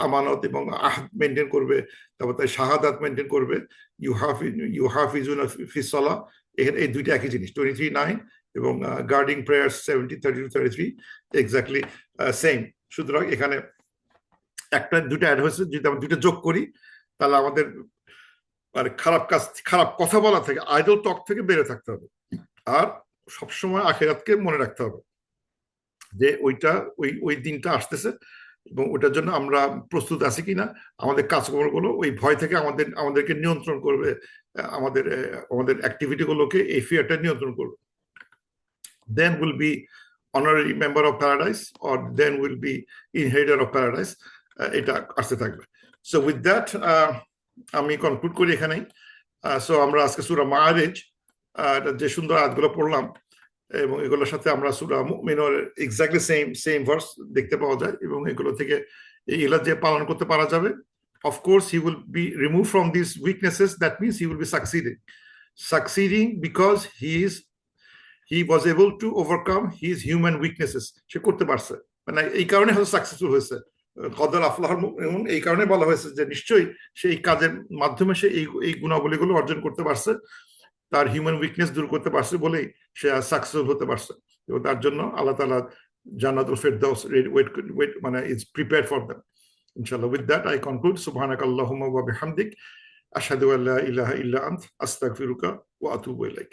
আমানত এবং আহদ মেনটেন করবে, তারপর তাই শাহাদাত মেনটেন করবে, ইউহাফিজুন ফি সালাহ, এখানে এই দুইটা একই জিনিস, 23:9 এবং গার্ডিং প্রেয়ার 70:32-33 এক্স্যাক্টলি সেম। সুতরাং এখানে দুইটা অ্যাড হয়েছে, যদি আমরা দুইটা যোগ করি তাহলে আমাদের মানে খারাপ কথা বলা থেকে, আইডল টক থেকে বেড়ে থাকতে হবে, আর সবসময় আখিরাতকে মনে রাখতে হবে যে ওই দিনটা আসতেছে এবং ওটার জন্য আমরা প্রস্তুত আছি কিনা, আমাদের কাজকর্মগুলো ওই ভয় থেকে আমাদেরকে নিয়ন্ত্রণ করবে, আমাদের অ্যাক্টিভিটি গুলোকে এই ফিয়ারটা নিয়ন্ত্রণ করবে। then will be honorary member of paradise, or then will be inheritor of paradise, এটা আসতে থাকবে। so with that আমি কনক্লুড করি এখানেই। সো আমরা আজকে সূরা মাআরিজ যে সুন্দর আয়াতগুলো পড়লাম, এবং এগুলোর সাথে আমরা সূরা মুমিনের এক্স্যাক্টলি সেম ভার্স দেখতে পাওয়া যায়, এবং এগুলো থেকে এগুলো যে পালন করতে পারা যাবে, of course he will be removed from these weaknesses, that means he will be succeeding because he was able to overcome his human weaknesses, সে করতে পারছে, মানে এই কারণে হয়তো সাকসেসফুল হয়েছে। কদর আফলাহুল মুমিনুন এই কারণে বলা হয়েছে যে নিশ্চয়ই সেই কাজের মাধ্যমে সে এই গুণাবলীগুলো অর্জন করতে পারছে, তার হিউম্যান উইকনেস দূর করতে পারছে বলেই সে সাকসেসফুল হতে পারছে, এবং তার জন্য আল্লাহ তাআলা জান্নাতুল ফিরদাউস ওয়েট মানে ইজ প্রিপেয়ার্ড ফর দেম ইনশাআল্লাহ। With that I conclude. সুবহানাকাল্লাহুম্মা ওয়া বিহামদিক, আশহাদু আল্লা ইলাহা ইল্লা আনত, আস্তাগফিরুকা ওয়া আতুবু ইলাইক।